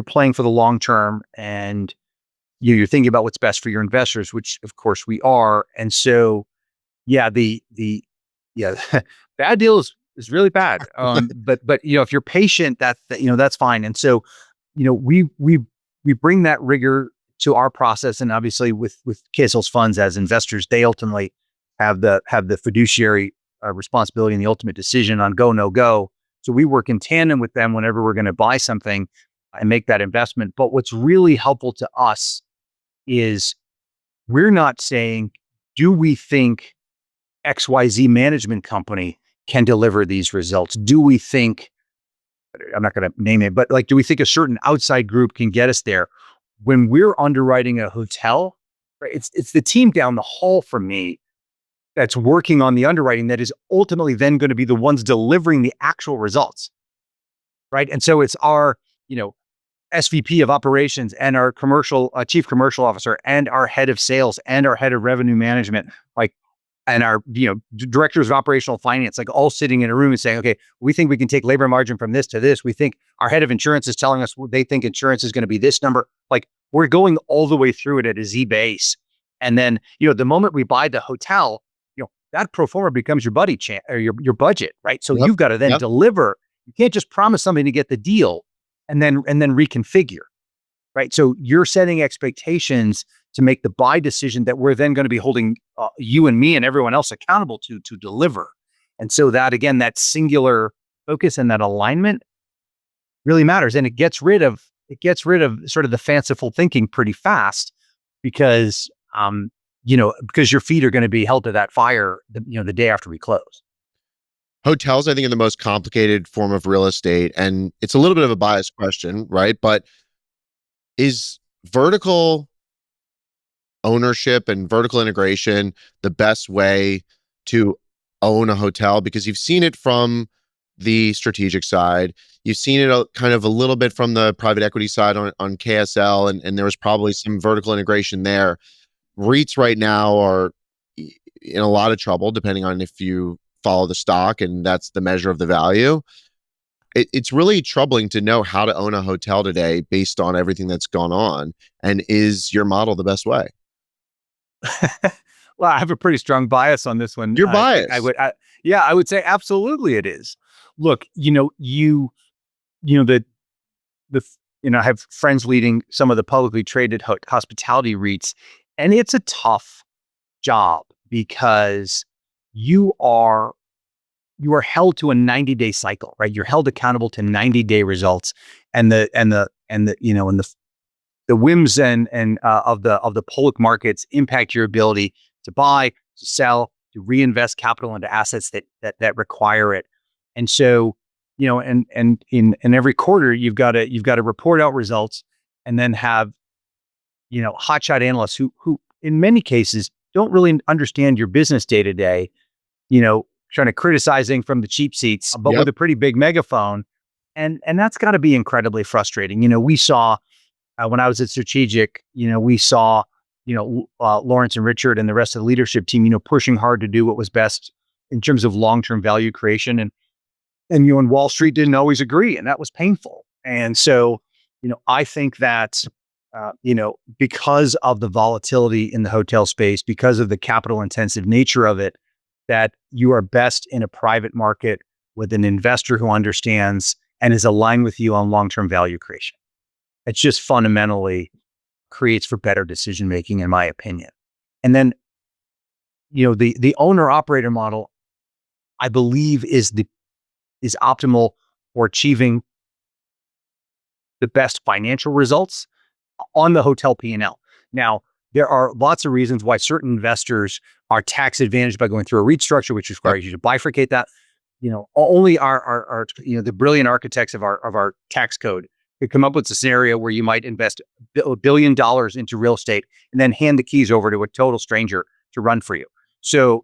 Speaker 1: playing for the long term and you're thinking about what's best for your investors, which of course we are. And so, yeah, bad deal is really bad. But if you're patient, that's fine. And so, we bring that rigor to our process, and obviously with KSL's funds as investors, they ultimately have the fiduciary responsibility and the ultimate decision on go, no go. So we work in tandem with them whenever we're going to buy something and make that investment. But what's really helpful to us is we're not saying do we think XYZ management company can deliver these results? Do we think, I'm not going to name it, but like, do we think a certain outside group can get us there? When we're underwriting a hotel, right, it's the team down the hall from me that's working on the underwriting that is ultimately then going to be the ones delivering the actual results, right? And so it's our, SVP of operations and our chief commercial officer and our head of sales and our head of revenue management, like, and our, directors of operational finance, like all sitting in a room and saying, okay, we think we can take labor margin from this to this. We think our head of insurance is telling us they think insurance is going to be this number. Like, we're going all the way through it at a Z base. And then, the moment we buy the hotel, that pro forma becomes your or your budget, right? So
Speaker 2: Yep.
Speaker 1: you've got to then deliver. You can't just promise something to get the deal and then reconfigure, right? So you're setting expectations to make the buy decision that we're then going to be holding you and me and everyone else accountable to deliver. And so that, again, that singular focus and that alignment really matters. And it gets rid of sort of the fanciful thinking pretty fast because, because your feet are going to be held to that fire, the day after we close.
Speaker 2: Hotels, I think, are the most complicated form of real estate. And it's a little bit of a biased question, right? But is vertical ownership and vertical integration the best way to own a hotel? Because you've seen it from the strategic side. You've seen it kind of a little bit from the private equity side on KSL, and there was probably some vertical integration there. REITs right now are in a lot of trouble, depending on if you follow the stock, and that's the measure of the value. It's really troubling to know how to own a hotel today based on everything that's gone on. And is your model the best way?
Speaker 1: Well, I have a pretty strong bias on this one.
Speaker 2: You're biased.
Speaker 1: I would say absolutely it is. Look, I have friends leading some of the publicly traded hospitality REITs, and it's a tough job because you are held to a 90-day cycle, right? You're held accountable to 90-day results, and the whims and of the public markets impact your ability to buy, to sell, to reinvest capital into assets that require it. And so, and in every quarter, you've got to report out results, and then have hotshot analysts who in many cases don't really understand your business day to day, trying to criticizing from the cheap seats, but with a pretty big megaphone. And that's got to be incredibly frustrating. We saw when I was at Strategic, we saw, Lawrence and Richard and the rest of the leadership team, pushing hard to do what was best in terms of long-term value creation. And Wall Street didn't always agree, and that was painful. And so, I think that, because of the volatility in the hotel space, because of the capital intensive nature of it, that you are best in a private market with an investor who understands and is aligned with you on long-term value creation. It just fundamentally creates for better decision-making, in my opinion. And then, the owner-operator model, I believe, is optimal for achieving the best financial results on the hotel P&L. Now, there are lots of reasons why certain investors are tax advantaged by going through a REIT structure, which requires you to bifurcate that. Only our the brilliant architects of our tax code could come up with a scenario where you might invest $1 billion into real estate and then hand the keys over to a total stranger to run for you. So,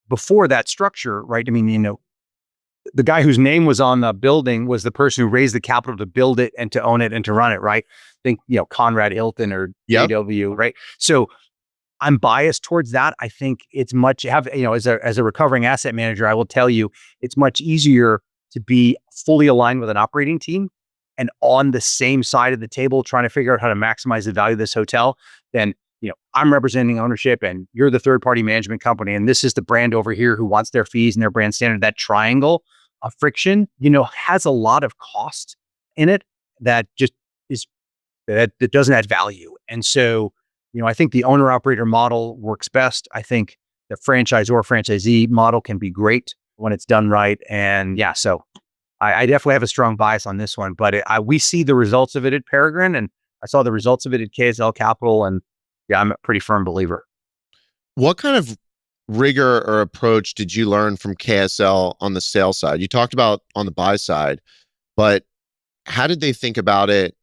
Speaker 1: before that structure, right? I mean, the guy whose name was on the building was the person who raised the capital to build it and to own it and to run it, right? Think, Conrad Hilton or JW, right? So I'm biased towards that. I think it's much as a recovering asset manager, I will tell you, it's much easier to be fully aligned with an operating team and on the same side of the table trying to figure out how to maximize the value of this hotel than, I'm representing ownership and you're the third party management company. And this is the brand over here who wants their fees and their brand standard. That triangle of friction, has a lot of cost in it that just is, that doesn't add value. And so, I think the owner operator model works best. I think the franchisee model can be great when it's done right. And so I definitely have a strong bias on this one, but we see the results of it at Peregrine, and I saw the results of it at KSL Capital, and I'm a pretty firm believer.
Speaker 2: What kind of rigor or approach did you learn from KSL on the sales side? You talked about on the buy side, but how did they think about it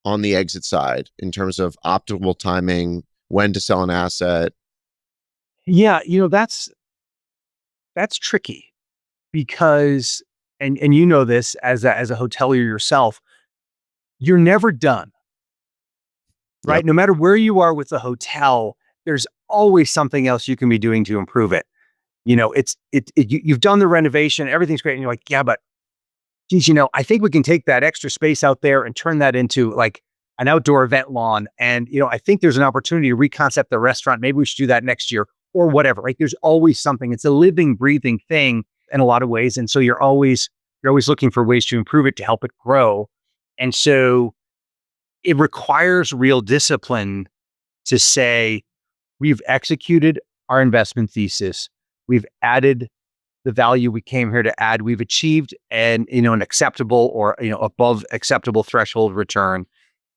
Speaker 2: on the exit side in terms of optimal timing, when to sell an asset?
Speaker 1: Yeah, that's tricky because and you know this as a hotelier yourself, you're never done,
Speaker 2: Yep.
Speaker 1: right? No matter where you are with the hotel, there's always something else you can be doing to improve it. You've done the renovation, everything's great, and you're like, yeah, but geez, I think we can take that extra space out there and turn that into like an outdoor event lawn. And I think there's an opportunity to reconcept the restaurant. Maybe we should do that next year or whatever. Right? There's always something. It's a living, breathing thing in a lot of ways, and so you're always looking for ways to improve it to help it grow. And so it requires real discipline to say we've executed our investment thesis. We've added the value we came here to add. We've achieved an acceptable or above acceptable threshold return.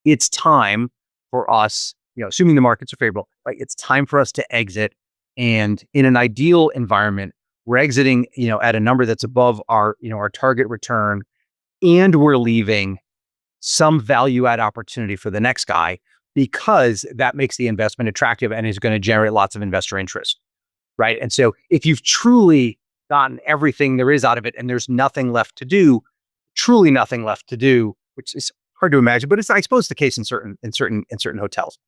Speaker 1: It's time for us, assuming the markets are favorable, like it's time for us to exit. And in an ideal environment, we're exiting, at a number that's above our target return, and we're leaving some value add opportunity for the next guy because that makes the investment attractive and is going to generate lots of investor interest. Right. And so if you've truly gotten everything there is out of it and there's nothing left to do, truly nothing left to do, which is hard to imagine, but it's, I suppose, the case in certain hotels.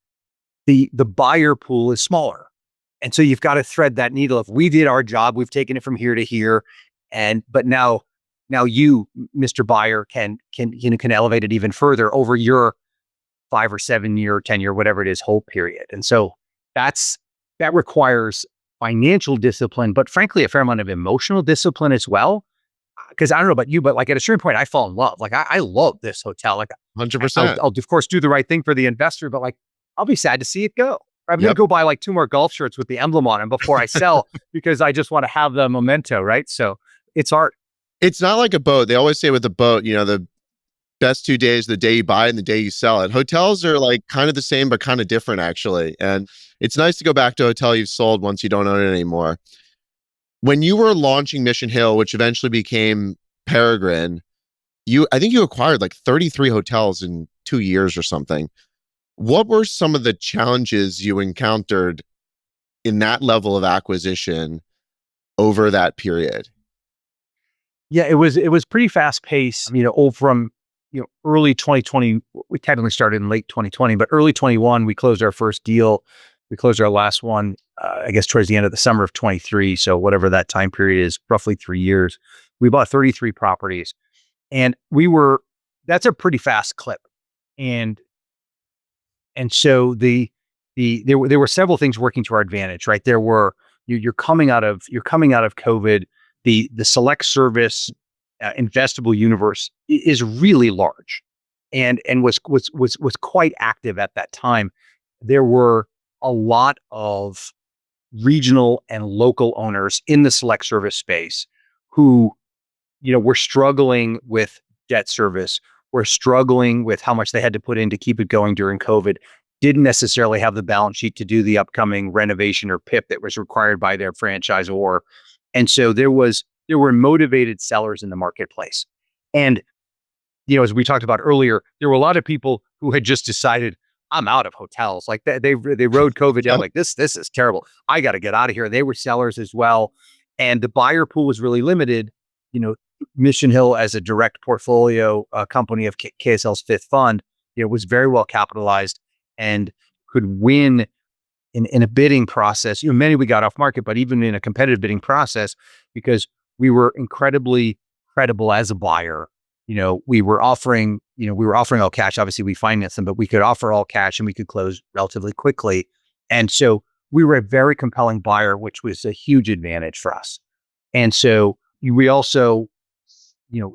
Speaker 1: The buyer pool is smaller. And so you've got to thread that needle. If we did our job, we've taken it from here to here. But now you, Mr. Buyer, can elevate it even further over your 5 or 7 year, 10 year, whatever it is, hold period. And so that requires financial discipline, but frankly, a fair amount of emotional discipline as well. Because I don't know about you, but like at a certain point, I fall in love. Like I love this hotel. Like
Speaker 2: $100%.
Speaker 1: I'll of course do the right thing for the investor, but like I'll be sad to see it go. I'm going to
Speaker 2: Yep.
Speaker 1: go buy like 2 more golf shirts with the emblem on them before I sell because I just want to have the memento, right? So it's art.
Speaker 2: It's not like a boat. They always say with a boat, the best 2 days, the day you buy and the day you sell it. Hotels are like kind of the same, but kind of different actually. And it's nice to go back to a hotel you've sold once you don't own it anymore. When you were launching Mission Hill, which eventually became Peregrine, I think you acquired like 33 hotels in 2 years or something. What were some of the challenges you encountered in that level of acquisition over that period?
Speaker 1: Yeah, it was pretty fast paced. From early 2020, we technically started in late 2020, but early 21, we closed our first deal. We closed our last one, I guess, towards the end of the summer of 23. So whatever that time period is, roughly 3 years. We bought 33 properties, and that's a pretty fast clip. And so there were several things working to our advantage, right? There were you're coming out of COVID. The select service investable universe is really large, and was quite active at that time. There were a lot of regional and local owners in the select service space who were struggling with debt service, were struggling with how much they had to put in to keep it going during COVID, didn't necessarily have the balance sheet to do the upcoming renovation or PIP that was required by their franchisor. And so there were motivated sellers in the marketplace. And as we talked about earlier, there were a lot of people who had just decided, I'm out of hotels. Like they rode COVID down,
Speaker 2: Yep.
Speaker 1: like this is terrible. I got to get out of here. They were sellers as well. And the buyer pool was really limited. Mission Hill, as a direct portfolio company of KSL's fifth fund, was very well capitalized and could win in a bidding process. Many we got off market, but even in a competitive bidding process, because we were incredibly credible as a buyer. We were offering all cash. Obviously, we financed them, but we could offer all cash and we could close relatively quickly. And so we were a very compelling buyer, which was a huge advantage for us. And so we also,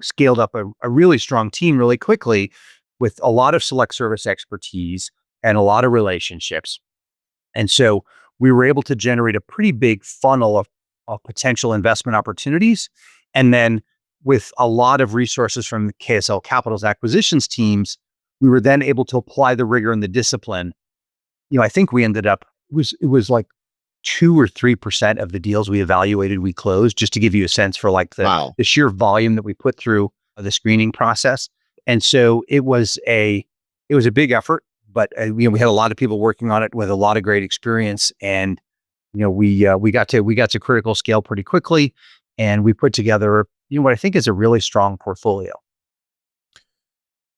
Speaker 1: scaled up a really strong team really quickly with a lot of select service expertise and a lot of relationships. And so we were able to generate a pretty big funnel of potential investment opportunities. And then with a lot of resources from the KSL Capital's acquisitions teams, we were then able to apply the rigor and the discipline. I think we ended up, it was like 2 or 3% of the deals we evaluated, we closed, just to give you a sense for like
Speaker 2: Wow.
Speaker 1: the sheer volume that we put through the screening process. And so it was a big effort, but we had a lot of people working on it with a lot of great experience. And, we got to critical scale pretty quickly, and we put together, what I think is a really strong portfolio.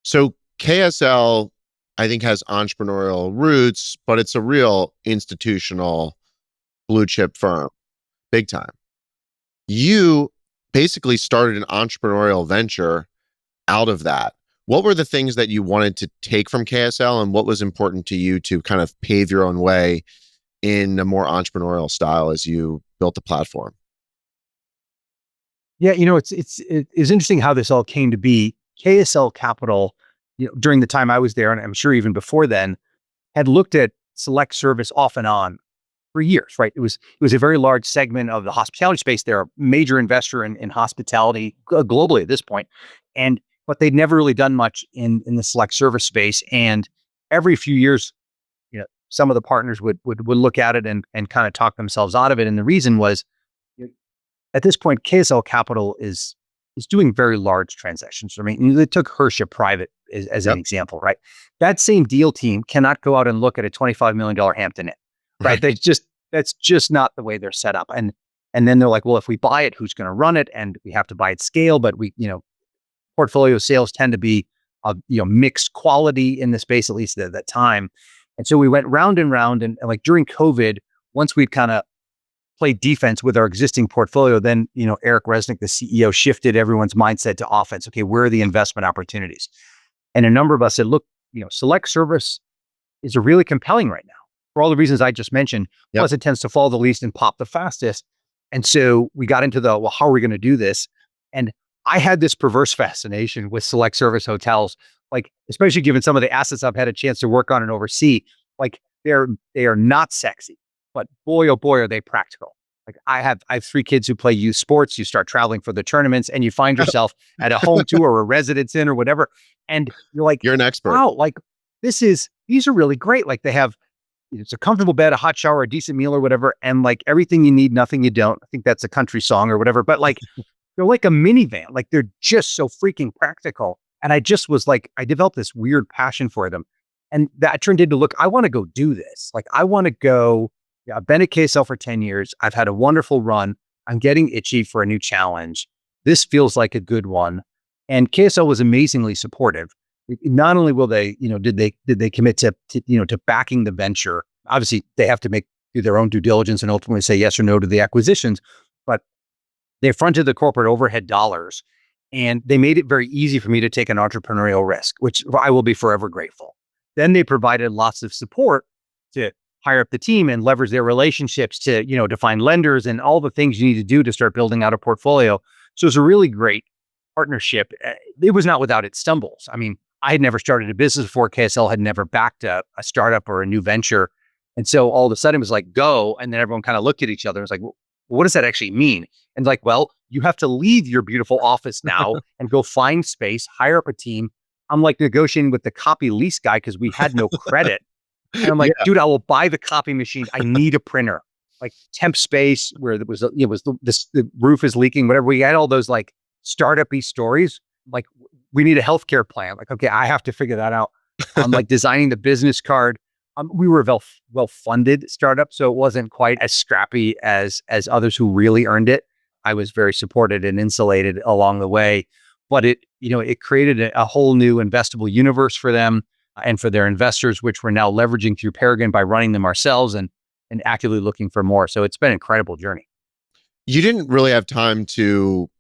Speaker 2: So KSL, I think, has entrepreneurial roots, but it's a real institutional blue chip firm, big time. You basically started an entrepreneurial venture out of that. What were the things that you wanted to take from KSL, and what was important to you to kind of pave your own way in a more entrepreneurial style as you built the platform?
Speaker 1: Yeah, it's interesting how this all came to be. KSL Capital, during the time I was there, and I'm sure even before then, had looked at select service off and on for years, right? It was a very large segment of the hospitality space. They're a major investor in hospitality globally at this point, and but they'd never really done much in the select service space. And every few years, some of the partners would look at it and kind of talk themselves out of it. And the reason was, you know, at this point, KSL Capital is doing very large transactions. I mean, they took Hersha private as an
Speaker 2: Yep.
Speaker 1: example, right? That same deal team cannot go out and look at a $25 million Hampton Inn, right?
Speaker 2: Right.
Speaker 1: That's just not the way they're set up. And then they're like, well, if we buy it, who's going to run it? And we have to buy at scale, but portfolio sales tend to be mixed quality in the space, at least at that time. And so we went round and round, and like during COVID, once we'd kind of played defense with our existing portfolio, then Eric Resnick, the CEO, shifted everyone's mindset to offense. Okay, where are the investment opportunities? And a number of us said, look, select service is a really compelling right now for all the reasons I just mentioned.
Speaker 2: Yep.
Speaker 1: Plus, it tends to fall the least and pop the fastest. And so we got into well, how are we going to do this? And I had this perverse fascination with select service hotels, like especially given some of the assets I've had a chance to work on and oversee. Like they are not sexy, but boy, oh boy, are they practical. Like I have 3 kids who play youth sports. You start traveling for the tournaments, and you find yourself at a home tour or a residence inn or whatever, and you're like,
Speaker 2: You're an expert.
Speaker 1: wow, like these are really great. Like they have, it's a comfortable bed, a hot shower, a decent meal or whatever, and like everything you need, nothing you don't. I think that's a country song or whatever, but like they're like a minivan. Like they're just so freaking practical. And I just was like, I developed this weird passion for them. And that turned into, look, I want to go do this. Like I want to go. Yeah, I've been at KSL for 10 years. I've had a wonderful run. I'm getting itchy for a new challenge. This feels like a good one. And KSL was amazingly supportive. Not only will they, did they commit to backing the venture. Obviously, they have to do their own due diligence and ultimately say yes or no to the acquisitions. But they fronted the corporate overhead dollars, and they made it very easy for me to take an entrepreneurial risk, which I will be forever grateful. Then they provided lots of support to hire up the team and leverage their relationships to find lenders and all the things you need to do to start building out a portfolio. So it's a really great partnership. It was not without its stumbles. I mean, I had never started a business before. KSL had never backed a startup or a new venture. And so all of a sudden it was like, go. And then everyone kind of looked at each other and was like, well, what does that actually mean? And like, well, you have to leave your beautiful office now and go find space, hire up a team. I'm like negotiating with the copy lease guy because we had no credit. And I'm like,
Speaker 2: Yeah.
Speaker 1: dude, I will buy the copy machine. I need a printer, like temp space where there was, the roof is leaking, whatever. We had all those like startup-y stories. Like we need a healthcare plan. Like, okay, I have to figure that out. I'm like designing the business card. We were a well-funded startup, so it wasn't quite as scrappy as others who really earned it. I was very supported and insulated along the way, but it created a whole new investable universe for them and for their investors, which we're now leveraging through Peregrine by running them ourselves and actively looking for more. So it's been an incredible journey.
Speaker 2: You didn't really have time to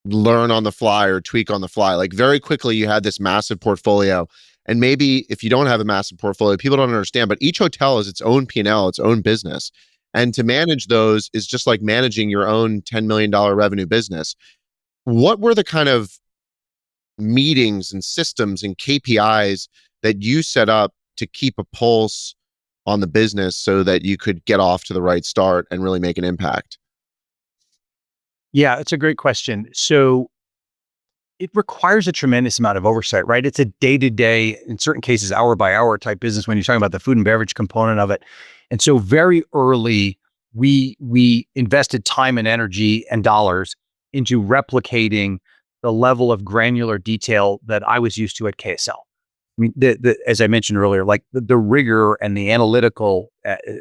Speaker 2: learn on the fly or tweak on the fly. Like very quickly, you had this massive portfolio. And maybe if you don't have a massive portfolio, people don't understand, but each hotel is its own P&L, its own business. And to manage those is just like managing your own $10 million revenue business. What were the kind of meetings and systems and KPIs that you set up to keep a pulse on the business so that you could get off to the right start and really make an impact?
Speaker 1: Yeah, it's a great question. So it requires a tremendous amount of oversight, right? It's a day-to-day, in certain cases, hour by hour type business when you're talking about the food and beverage component of it. And so very early, we invested time and energy and dollars into replicating the level of granular detail that I was used to at KSL. I mean, as I mentioned earlier, like the rigor and the analytical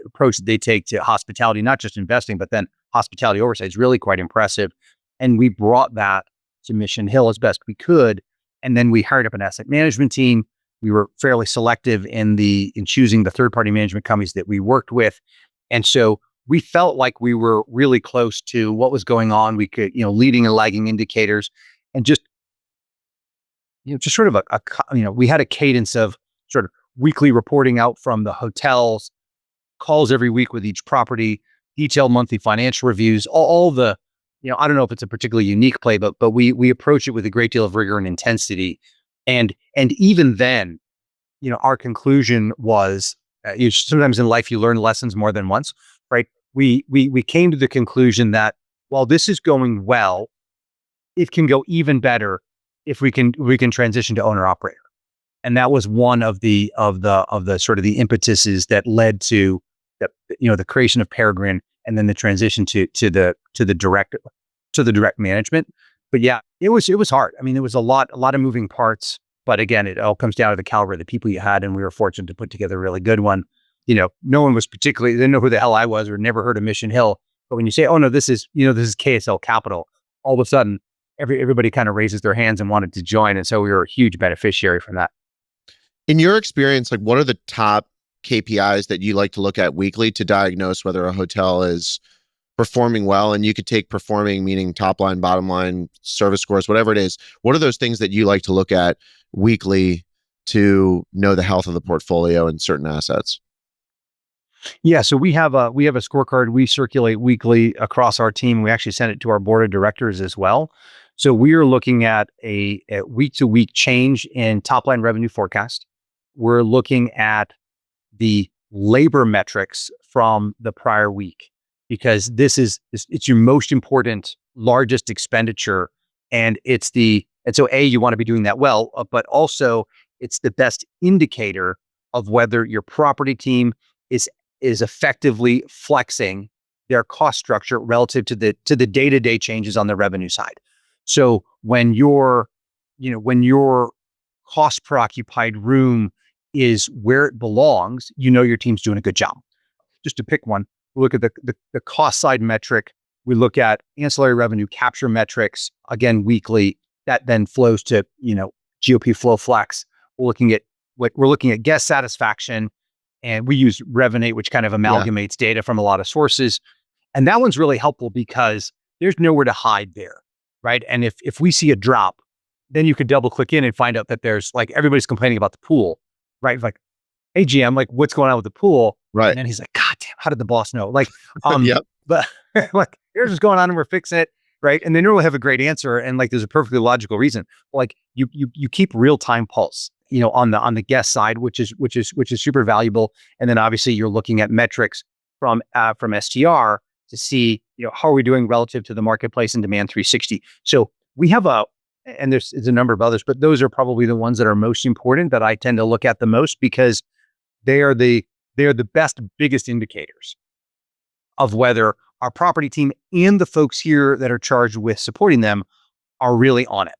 Speaker 1: approach that they take to hospitality, not just investing, but then hospitality oversight is really quite impressive. And we brought that to Mission Hill as best we could. And then we hired up an asset management team. We were fairly selective in choosing the third-party management companies that we worked with. And so we felt like we were really close to what was going on. We could, leading and lagging indicators, and just sort of we had a cadence of sort of weekly reporting out from the hotels, calls every week with each property, detailed monthly financial reviews, all the, I don't know if it's a particularly unique playbook, but we approach it with a great deal of rigor and intensity. And even then, our conclusion was, sometimes in life you learn lessons more than once, right? We came to the conclusion that while this is going well, it can go even better if we can transition to owner operator. And that was one of the sort of the impetuses that led to the creation of Peregrine, and then the transition to the direct management. But yeah, it was hard. I mean, there was a lot of moving parts, but again, it all comes down to the caliber of the people you had, and we were fortunate to put together a really good one. No one was they didn't know who the hell I was or never heard of Mission Hill. But when you say, oh no, this is KSL Capital, all of a sudden everybody kind of raises their hands and wanted to join. And so we were a huge beneficiary from that.
Speaker 2: In your experience, like, what are the top KPIs that you like to look at weekly to diagnose whether a hotel is performing well? And you could take performing, meaning top line, bottom line, service scores, whatever it is. What are those things that you like to look at weekly to know the health of the portfolio and certain assets?
Speaker 1: Yeah, so we have a scorecard we circulate weekly across our team. We actually send it to our board of directors as well. So we are looking at a week-to-week change in top-line revenue forecast. We're looking at the labor metrics from the prior week, because it's your most important, largest expenditure, and so you want to be doing that well, but also it's the best indicator of whether your property team is effectively flexing their cost structure relative to the day-to-day changes on the revenue side. So when your cost per occupied room is where it belongs, your team's doing a good job. Just to pick one, we look at the cost side metric. We look at ancillary revenue capture metrics, again, weekly. That then flows to, GOP Flow Flex. We're looking at guest satisfaction, and we use Revenate, which kind of amalgamates data from a lot of sources. And that one's really helpful because there's nowhere to hide there, right? And if we see a drop, then you could double click in and find out that there's, like, everybody's complaining about the pool, right? Like, hey GM, like, what's going on with the pool?
Speaker 2: Right.
Speaker 1: And then he's like, God damn, how did the boss know? Like,
Speaker 2: Yep.
Speaker 1: but like, here's what's going on and we're fixing it, right? And they normally have a great answer, and like, there's a perfectly logical reason. Like, you keep real time pulse, on the guest side, which is super valuable. And then obviously you're looking at metrics from STR to see, how are we doing relative to the marketplace and demand 360. So we have and there's a number of others, but those are probably the ones that are most important, that I tend to look at the most, because they are the best, biggest indicators of whether our property team and the folks here that are charged with supporting them are really on it.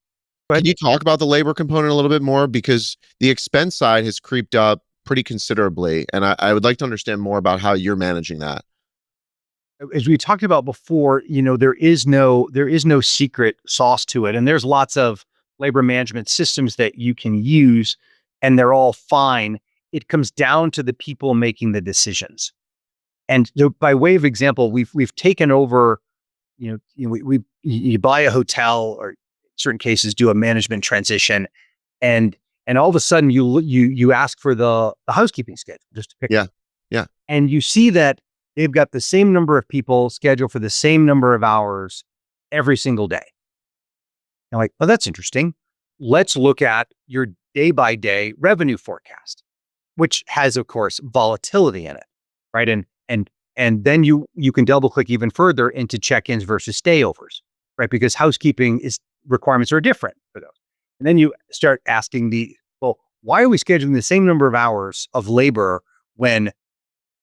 Speaker 2: Can you talk about the labor component a little bit more? Because the expense side has creeped up pretty considerably. And I would like to understand more about how you're managing that.
Speaker 1: As we talked about before, there is no secret sauce to it. And there's lots of labor management systems that you can use, and they're all fine. It comes down to the people making the decisions. And so, by way of example, we've taken over, you buy a hotel, or in certain cases do a management transition, and all of a sudden you ask for the housekeeping schedule, just to pick.
Speaker 2: Yeah.
Speaker 1: And you see that they've got the same number of people scheduled for the same number of hours every single day. And like, oh, that's interesting. Let's look at your day by day revenue forecast, which has, of course, volatility in it, right? And then you can double click even further into check-ins versus stayovers, right? Because housekeeping requirements are different for those. And then you start asking well, why are we scheduling the same number of hours of labor when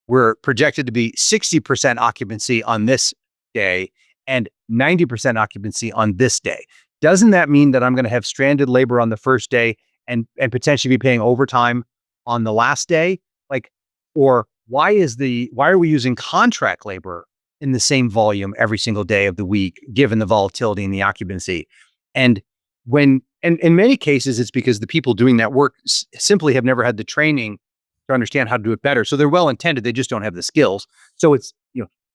Speaker 1: we're projected to be 60% occupancy on this day and 90% occupancy on this day. Doesn't that mean that I'm going to have stranded labor on the first day and potentially be paying overtime on the last day? Like, or why are we using contract labor in the same volume every single day of the week, given the volatility and the occupancy? And in many cases, it's because the people doing that work simply have never had the training to understand how to do it better. So they're well intended, they just don't have the skills. So it's,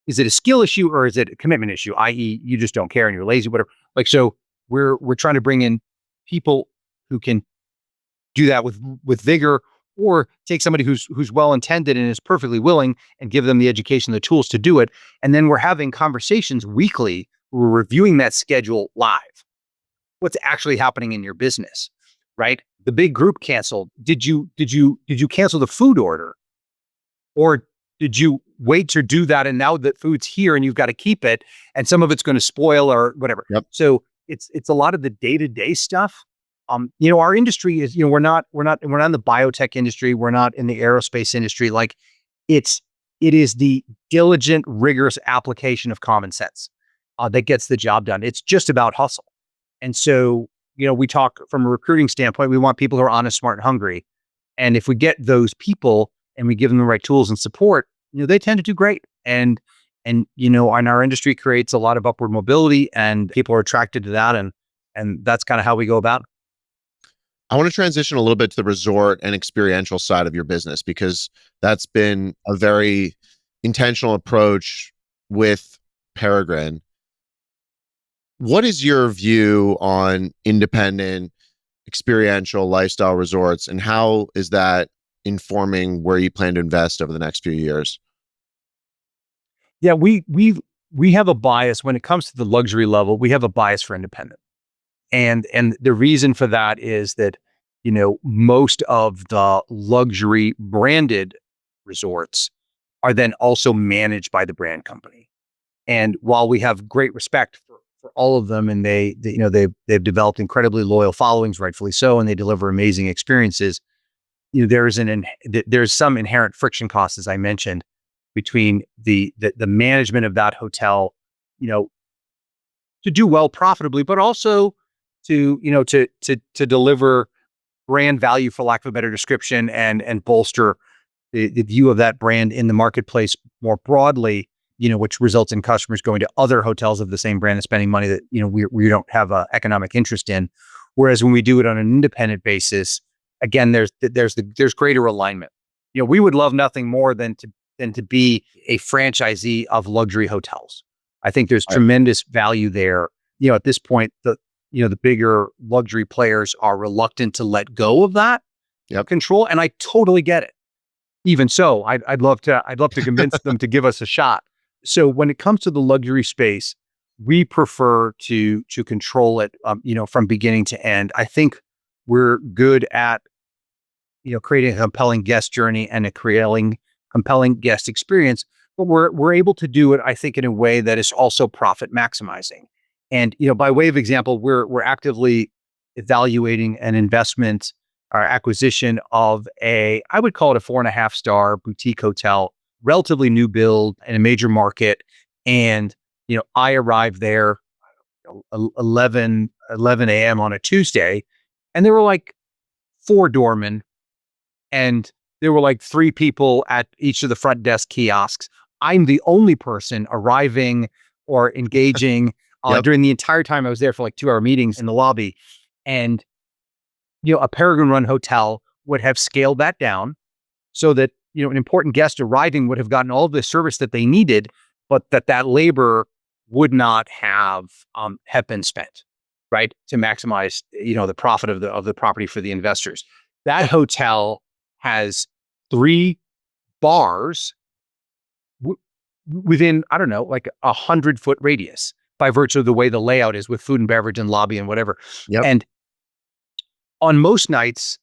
Speaker 1: is it a skill issue or is it a commitment issue? I.e., you just don't care and you're lazy, whatever. Like, so we're trying to bring in people who can do that with vigor, or take somebody who's well intended and is perfectly willing and give them the education, the tools to do it. And then we're having conversations weekly. We're reviewing that schedule live. What's actually happening in your business, right? The big group canceled. Did you cancel the food order? Or did you wait to do that and now that food's here and you've got to keep it and some of it's going to spoil or whatever?
Speaker 2: Yep.
Speaker 1: So it's a lot of the day-to-day stuff. Our industry is, we're not in the biotech industry, we're not in the aerospace industry. Like it is the diligent, rigorous application of common sense that gets the job done. It's just about hustle. And so, we talk from a recruiting standpoint, we want people who are honest, smart, and hungry. And if we get those people and we give them the right tools and support, they tend to do great. And our industry creates a lot of upward mobility and people are attracted to that. And that's kind of how we go about it.
Speaker 2: I want to transition a little bit to the resort and experiential side of your business, because that's been a very intentional approach with Peregrine. What is your view on independent experiential lifestyle resorts, and how is that informing where you plan to invest over the next few years?
Speaker 1: Yeah, we have a bias when it comes to the luxury level. We have a bias for independent. And the reason for that is that, most of the luxury branded resorts are then also managed by the brand company. And while we have great respect for all of them, and they've developed incredibly loyal followings, rightfully so, and they deliver amazing experiences, there's some inherent friction costs, as I mentioned, between the management of that hotel, to do well profitably, but also to deliver brand value, for lack of a better description, and bolster the view of that brand in the marketplace more broadly, which results in customers going to other hotels of the same brand and spending money that, we don't have an economic interest in. Whereas when we do it on an independent basis, again, there's greater alignment. We would love nothing more than to be a franchisee of luxury hotels. I think there's tremendous value there. At this point, the bigger luxury players are reluctant to let go of that control, and I totally get it. Even so, I'd love to convince them to give us a shot. So when it comes to the luxury space, we prefer to control it, from beginning to end. I think we're good at, creating a compelling guest journey and creating compelling guest experience, but we're able to do it, I think, in a way that is also profit maximizing. And, by way of example, we're actively evaluating an investment or acquisition of I would call it a 4.5-star boutique hotel, relatively new build in a major market. And, I arrived there 11 a.m. on a Tuesday, and there were like 4 doormen, and there were like 3 people at each of the front desk kiosks. I'm the only person arriving or engaging during the entire time I was there for like 2-hour meetings in the lobby. And, a Peregrine run hotel would have scaled that down so that, an important guest arriving would have gotten all of the service that they needed, but that labor would not have been spent, right, to maximize, the profit of the property for the investors. That hotel has 3 bars within, I don't know, like 100-foot radius, by virtue of the way the layout is, with food and beverage and lobby and whatever. And on most nights,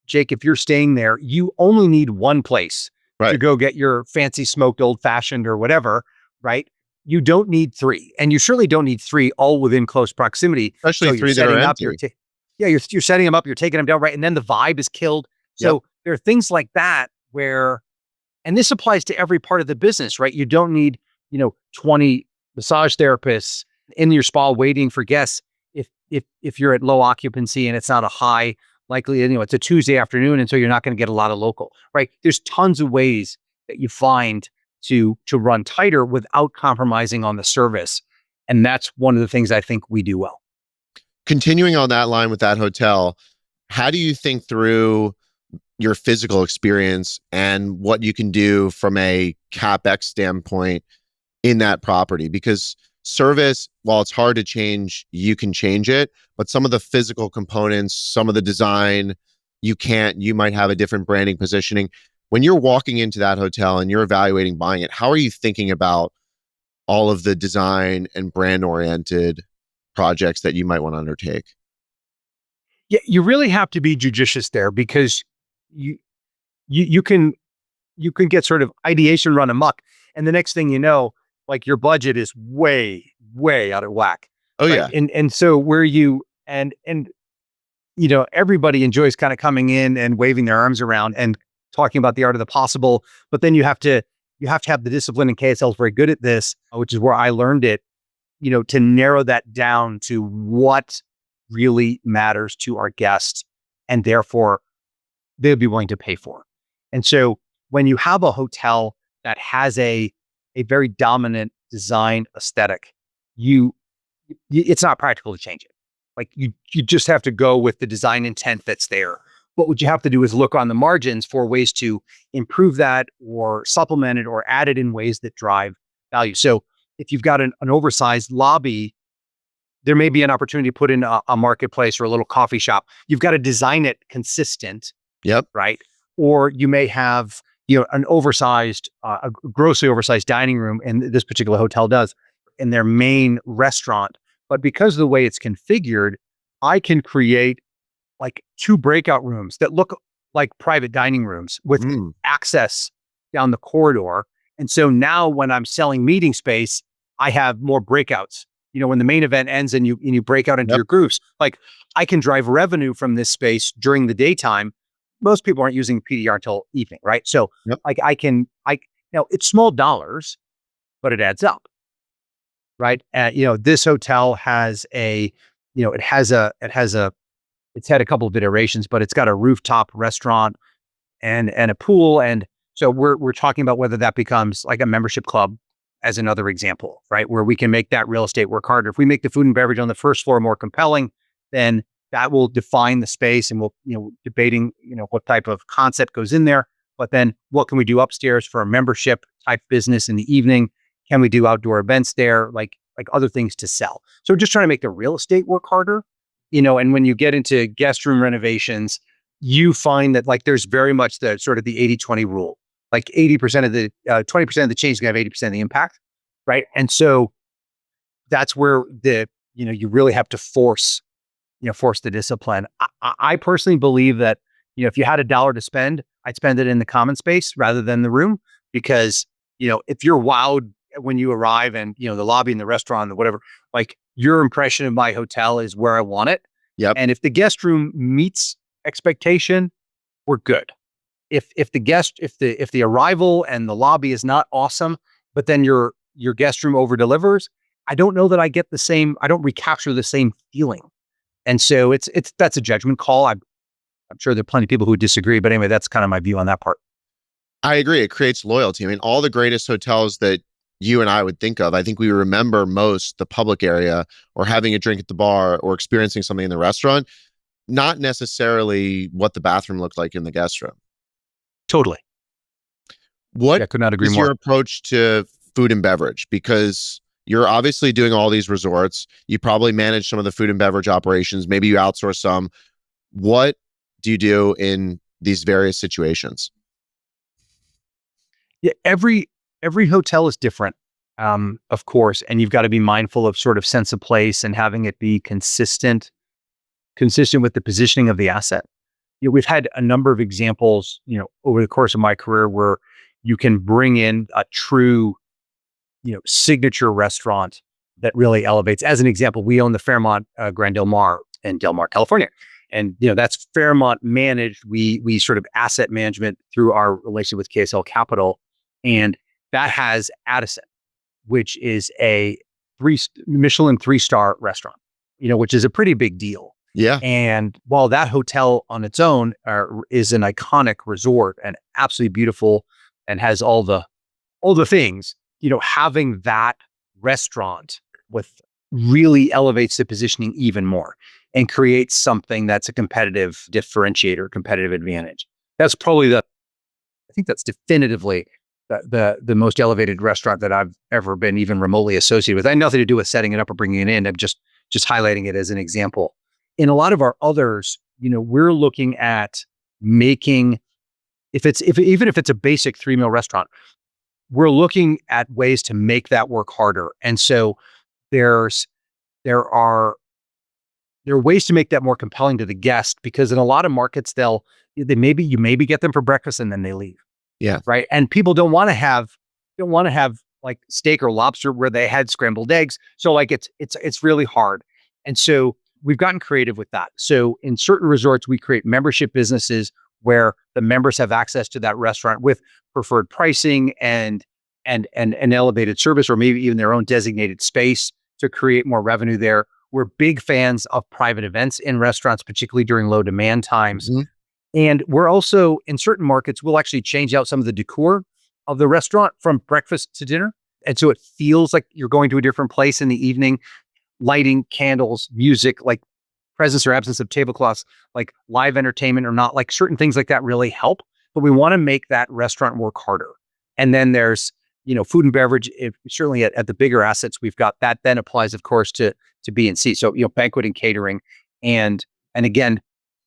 Speaker 1: Jake, if you're staying there, you only need one place to go get your fancy smoked old fashioned or whatever, right? You don't need 3, and you surely don't need 3 all within close proximity.
Speaker 2: Especially 3 that are empty.
Speaker 1: You're setting them up, you're taking them down, right? And then the vibe is killed. So there are things like that where And this applies to every part of the business, right? You don't need, 20 massage therapists in your spa waiting for guests if you're at low occupancy and it's not a high likely, it's a Tuesday afternoon, and so you're not going to get a lot of local, right? There's tons of ways that you find to run tighter without compromising on the service. And that's one of the things I think we do well.
Speaker 2: Continuing on that line with that hotel, how do you think through your physical experience and what you can do from a CapEx standpoint in that property? Because service, while it's hard to change, you can change it, but some of the physical components, some of the design, you might have a different branding positioning. When you're walking into that hotel and you're evaluating buying it, how are you thinking about all of the design and brand oriented projects that you might want to undertake?
Speaker 1: Yeah, you really have to be judicious there because you can get sort of ideation run amok, and the next thing you know, like your budget is way out of whack,
Speaker 2: Oh
Speaker 1: right?
Speaker 2: yeah.
Speaker 1: And so where you and everybody enjoys kind of coming in and waving their arms around and talking about the art of the possible, but then you have to have the discipline, and KSL is very good at this, which is where I learned it, to narrow that down to what really matters to our guests, and therefore they'll be willing to pay for. And so when you have a hotel that has a very dominant design aesthetic, it's not practical to change it. Like you just have to go with the design intent that's there. But what you have to do is look on the margins for ways to improve that or supplement it or add it in ways that drive value. So if you've got an oversized lobby, there may be an opportunity to put in a marketplace or a little coffee shop. You've got to design it consistent.
Speaker 2: Yep.
Speaker 1: Right? Or you may have, an oversized, a grossly oversized dining room, and this particular hotel does, in their main restaurant. But because of the way it's configured, I can create like 2 breakout rooms that look like private dining rooms with access down the corridor. And so now when I'm selling meeting space, I have more breakouts. When the main event ends and you break out into your groups, like I can drive revenue from this space during the daytime. Most people aren't using PDR until evening, right? So like it's small dollars, but it adds up, right? This hotel has it's had a couple of iterations, but it's got a rooftop restaurant and a pool. And so we're talking about whether that becomes like a membership club as another example, right? Where we can make that real estate work harder. If we make the food and beverage on the first floor more compelling, then that will define the space, and we'll, debating, what type of concept goes in there. But then what can we do upstairs for a membership type business in the evening? Can we do outdoor events there? Like other things to sell. So just trying to make the real estate work harder, and when you get into guest room renovations, you find that like there's very much the sort of the 80-20 rule. Like 80% of the 20% of the change is going to have 80% of the impact, right? And so that's where you really have to force the discipline. I personally believe that, if you had $1 to spend, I'd spend it in the common space rather than the room, because, if you're wowed when you arrive and, the lobby and the restaurant or whatever, like your impression of my hotel is where I want it.
Speaker 2: Yep.
Speaker 1: And if the guest room meets expectation, we're good. If the arrival and the lobby is not awesome, but then your guest room over delivers, I don't know that I don't recapture the same feeling. And so that's a judgment call. I'm sure there are plenty of people who disagree, but anyway, that's kind of my view on that part.
Speaker 2: I agree. It creates loyalty. I mean, all the greatest hotels that you and I would think of, I think we remember most the public area or having a drink at the bar or experiencing something in the restaurant, not necessarily what the bathroom looked like in the guest room.
Speaker 1: Totally.
Speaker 2: What
Speaker 1: I could not agree
Speaker 2: is
Speaker 1: more.
Speaker 2: your approach to food and beverage? Because you're obviously doing all these resorts. You probably manage some of the food and beverage operations. Maybe you outsource some. What do you do in these various situations?
Speaker 1: Yeah, every hotel is different, of course, and you've got to be mindful of sort of sense of place and having it be consistent with the positioning of the asset. We've had a number of examples, over the course of my career where you can bring in a true, signature restaurant that really elevates. As an example, we own the Fairmont Grand Del Mar in Del Mar, California. And that's Fairmont managed. We sort of asset management through our relationship with KSL Capital, and that has Addison, which is a Michelin 3-star restaurant, which is a pretty big deal.
Speaker 2: Yeah.
Speaker 1: And while that hotel on its own is an iconic resort and absolutely beautiful and has all the things, having that restaurant with really elevates the positioning even more and creates something that's a competitive differentiator, competitive advantage. That's probably I think that's definitively the most elevated restaurant that I've ever been even remotely associated with. It had nothing to do with setting it up or bringing it in. I'm just highlighting it as an example. In a lot of our others, we're looking at making, even if it's a basic 3-meal restaurant, we're looking at ways to make that work harder. And so there are ways to make that more compelling to the guest, because in a lot of markets, you maybe get them for breakfast and then they leave.
Speaker 2: Yeah.
Speaker 1: Right. And people don't want to have like steak or lobster where they had scrambled eggs. So like it's really hard. And so we've gotten creative with that. So in certain resorts, we create membership businesses where the members have access to that restaurant with preferred pricing and an elevated service, or maybe even their own designated space to create more revenue there. We're big fans of private events in restaurants, particularly during low demand times.
Speaker 2: Mm-hmm.
Speaker 1: And we're also, in certain markets, we'll actually change out some of the decor of the restaurant from breakfast to dinner. And so it feels like you're going to a different place in the evening. Lighting, candles, music, like presence or absence of tablecloths, like live entertainment or not, like certain things like that really help. But we want to make that restaurant work harder. And then there's, food and beverage, certainly at the bigger assets, we've got that then applies, of course, to B and C. So, banquet and catering. And again,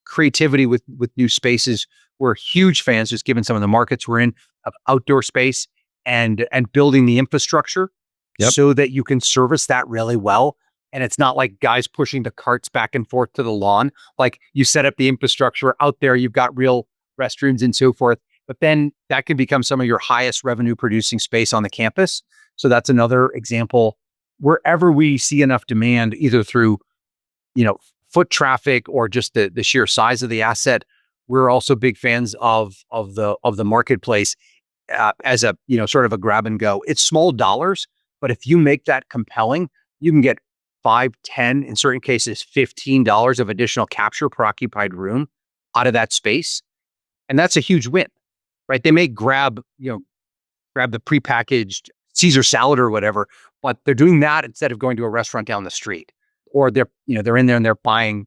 Speaker 1: creativity with new spaces. We're huge fans, just given some of the markets we're in, of outdoor space and building the infrastructure so that you can service that really well. And it's not like guys pushing the carts back and forth to the lawn. Like, you set up the infrastructure out there, you've got real restrooms and so forth. But then that can become some of your highest revenue producing space on the campus. So that's another example. Wherever we see enough demand, either through, foot traffic or just the sheer size of the asset, we're also big fans of the marketplace as a, sort of a grab and go. It's small dollars, but if you make that compelling, you can get $5, $10, in certain cases, $15 of additional capture per occupied room out of that space. And that's a huge win, right? They may grab the prepackaged Caesar salad or whatever, but they're doing that instead of going to a restaurant down the street. Or they're in there and they're buying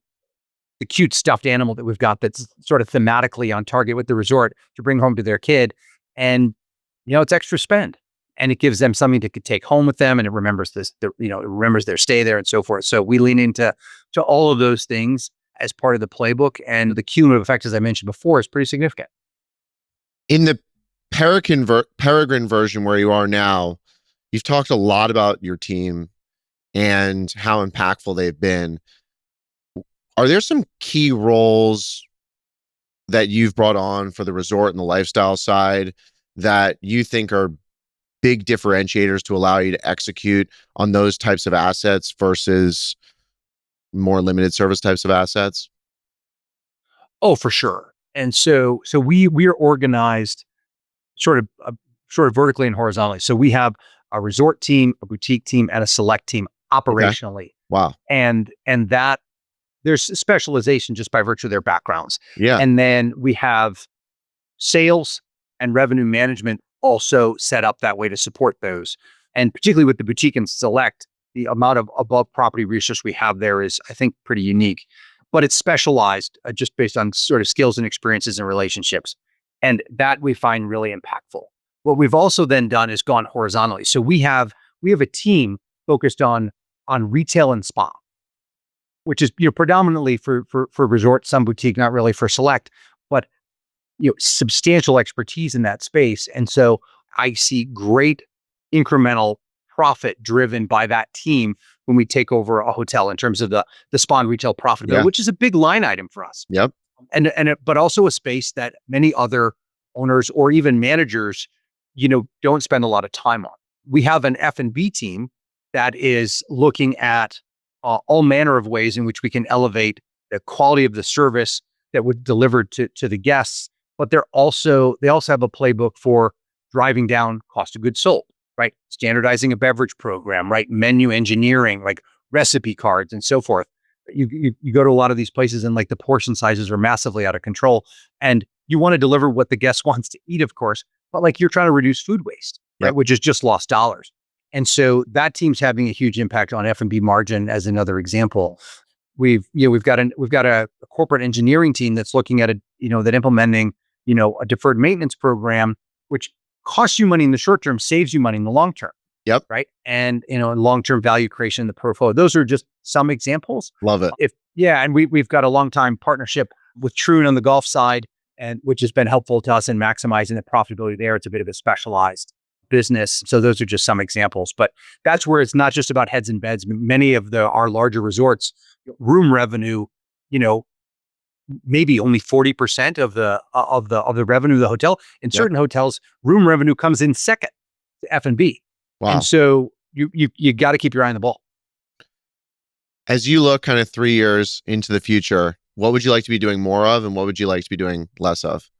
Speaker 1: the cute stuffed animal that we've got that's sort of thematically on target with the resort to bring home to their kid. And, it's extra spend. And it gives them something to take home with them, and it remembers it remembers their stay there and so forth. So we lean into all of those things as part of the playbook, and the cumulative effect, as I mentioned before, is pretty significant.
Speaker 2: In the Peregrine version where you are now, you've talked a lot about your team and how impactful they've been. Are there some key roles that you've brought on for the resort and the lifestyle side that you think are big differentiators to allow you to execute on those types of assets versus more limited service types of assets?
Speaker 1: Oh, for sure. And so we are organized sort of vertically and horizontally. So we have a resort team, a boutique team, and a select team operationally.
Speaker 2: Okay. Wow.
Speaker 1: And that there's specialization just by virtue of their backgrounds.
Speaker 2: Yeah.
Speaker 1: And then we have sales and revenue management also set up that way to support those. And particularly with the boutique and select, the amount of above property research we have there is, I think, pretty unique. But it's specialized just based on sort of skills and experiences and relationships. And that we find really impactful. What we've also then done is gone horizontally. So we have a team focused on retail and spa, which is predominantly for resort, some boutique, not really for select, but substantial expertise in that space. And so I see great incremental profit driven by that team when we take over a hotel in terms of the spa and retail profitability, which is a big line item for us.
Speaker 2: Yep.
Speaker 1: But also a space that many other owners or even managers, don't spend a lot of time on. We have an F&B team that is looking at all manner of ways in which we can elevate the quality of the service that would deliver to the guests, but they also have a playbook for driving down cost of goods sold, right? Standardizing a beverage program, right? Menu engineering, like recipe cards and so forth. You go to a lot of these places and like the portion sizes are massively out of control, and you want to deliver what the guest wants to eat, of course, but like you're trying to reduce food waste, right?
Speaker 2: Yep.
Speaker 1: Which is just lost dollars. And so that team's having a huge impact on F&B margin as another example. We've got a corporate engineering team that's looking at that implementing, a deferred maintenance program, which costs you money in the short term, saves you money in the long term.
Speaker 2: Yep.
Speaker 1: Right. And, long-term value creation in the portfolio. Those are just some examples.
Speaker 2: Love it.
Speaker 1: And we've got a long-time partnership with Troon on the golf side, and which has been helpful to us in maximizing the profitability there. It's a bit of a specialized business. So those are just some examples, but that's where it's not just about heads and beds. Many of our larger resorts, room revenue, maybe only 40% of the revenue of the hotel. In certain hotels, room revenue comes in second to F&B.
Speaker 2: Wow.
Speaker 1: And so you got to keep your eye on the ball.
Speaker 2: As you look kind of 3 years into the future, what would you like to be doing more of, and what would you like to be doing less of?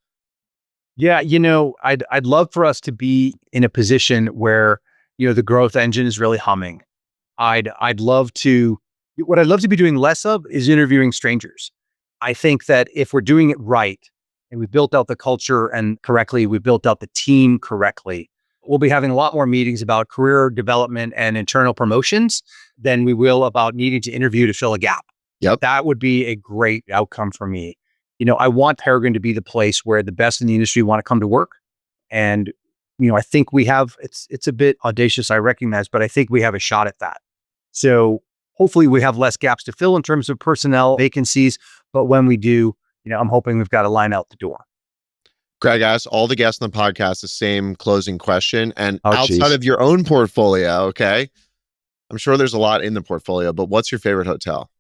Speaker 1: Yeah, I'd love for us to be in a position where, the growth engine is really humming. I'd love to be doing less of is interviewing strangers. I think that if we're doing it right and we built out the culture and correctly, we built out the team correctly, we'll be having a lot more meetings about career development and internal promotions than we will about needing to interview to fill a gap.
Speaker 2: Yep.
Speaker 1: That would be a great outcome for me. I want Peregrine to be the place where the best in the industry want to come to work. And, I think we have, it's a bit audacious, I recognize, but I think we have a shot at that. So hopefully we have less gaps to fill in terms of personnel vacancies. But when we do, I'm hoping we've got a line out the door.
Speaker 2: Greg, asked all the guests on the podcast the same closing question. And outside
Speaker 1: geez.
Speaker 2: of your own portfolio, okay, I'm sure there's a lot in the portfolio, but what's your favorite hotel?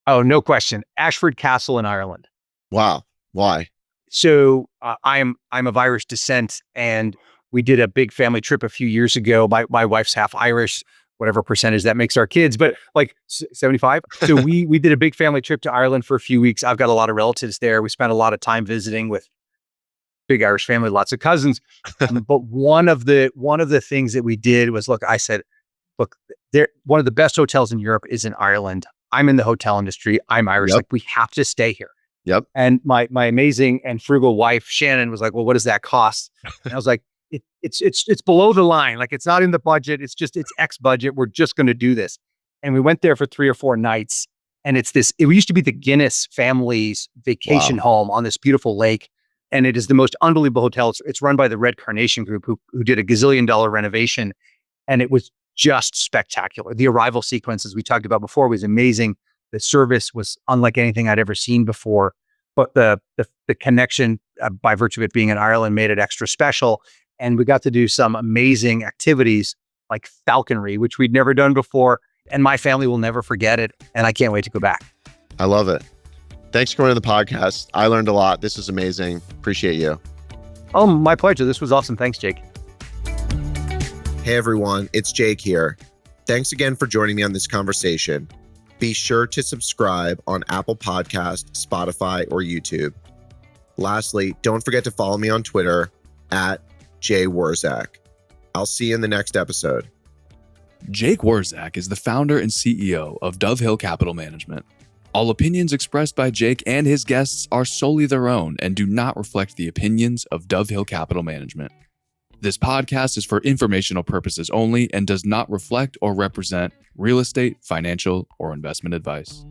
Speaker 1: Oh, no question. Ashford Castle in Ireland.
Speaker 2: Wow. Why?
Speaker 1: So I'm of Irish descent, and we did a big family trip a few years ago. My wife's half Irish, whatever percentage that makes our kids, but like 75. So we did a big family trip to Ireland for a few weeks. I've got a lot of relatives there. We spent a lot of time visiting with big Irish family, lots of cousins. But one of the things that we did was, I said, one of the best hotels in Europe is in Ireland. I'm in the hotel industry. I'm Irish.
Speaker 2: Yep.
Speaker 1: Like, we have to stay here.
Speaker 2: Yep.
Speaker 1: And my amazing and frugal wife, Shannon, was like, well, what does that cost? And I was like, it's below the line. Like, it's not in the budget. It's X budget. We're just going to do this. And we went there for 3 or 4 nights. And it used to be the Guinness family's vacation home on this beautiful lake. And it is the most unbelievable hotel. It's run by the Red Carnation Group, who did a gazillion-dollar renovation. And it was just spectacular. The arrival sequence, as we talked about before, was amazing. The service was unlike anything I'd ever seen before. But the connection, by virtue of it being in Ireland, made it extra special. And we got to do some amazing activities like falconry, which we'd never done before. And my family will never forget it. And I can't wait to go back.
Speaker 2: I love it. Thanks for coming to the podcast. I learned a lot. This is amazing. Appreciate you.
Speaker 1: Oh, my pleasure. This was awesome. Thanks, Jake.
Speaker 2: Hey, everyone. It's Jake here. Thanks again for joining me on this conversation. Be sure to subscribe on Apple Podcasts, Spotify, or YouTube. Lastly, don't forget to follow me on Twitter at Jake Wurzak. I'll see you in the next episode.
Speaker 3: Jake Wurzak is the founder and CEO of Dove Hill Capital Management. All opinions expressed by Jake and his guests are solely their own and do not reflect the opinions of Dove Hill Capital Management. This podcast is for informational purposes only and does not reflect or represent real estate, financial, or investment advice.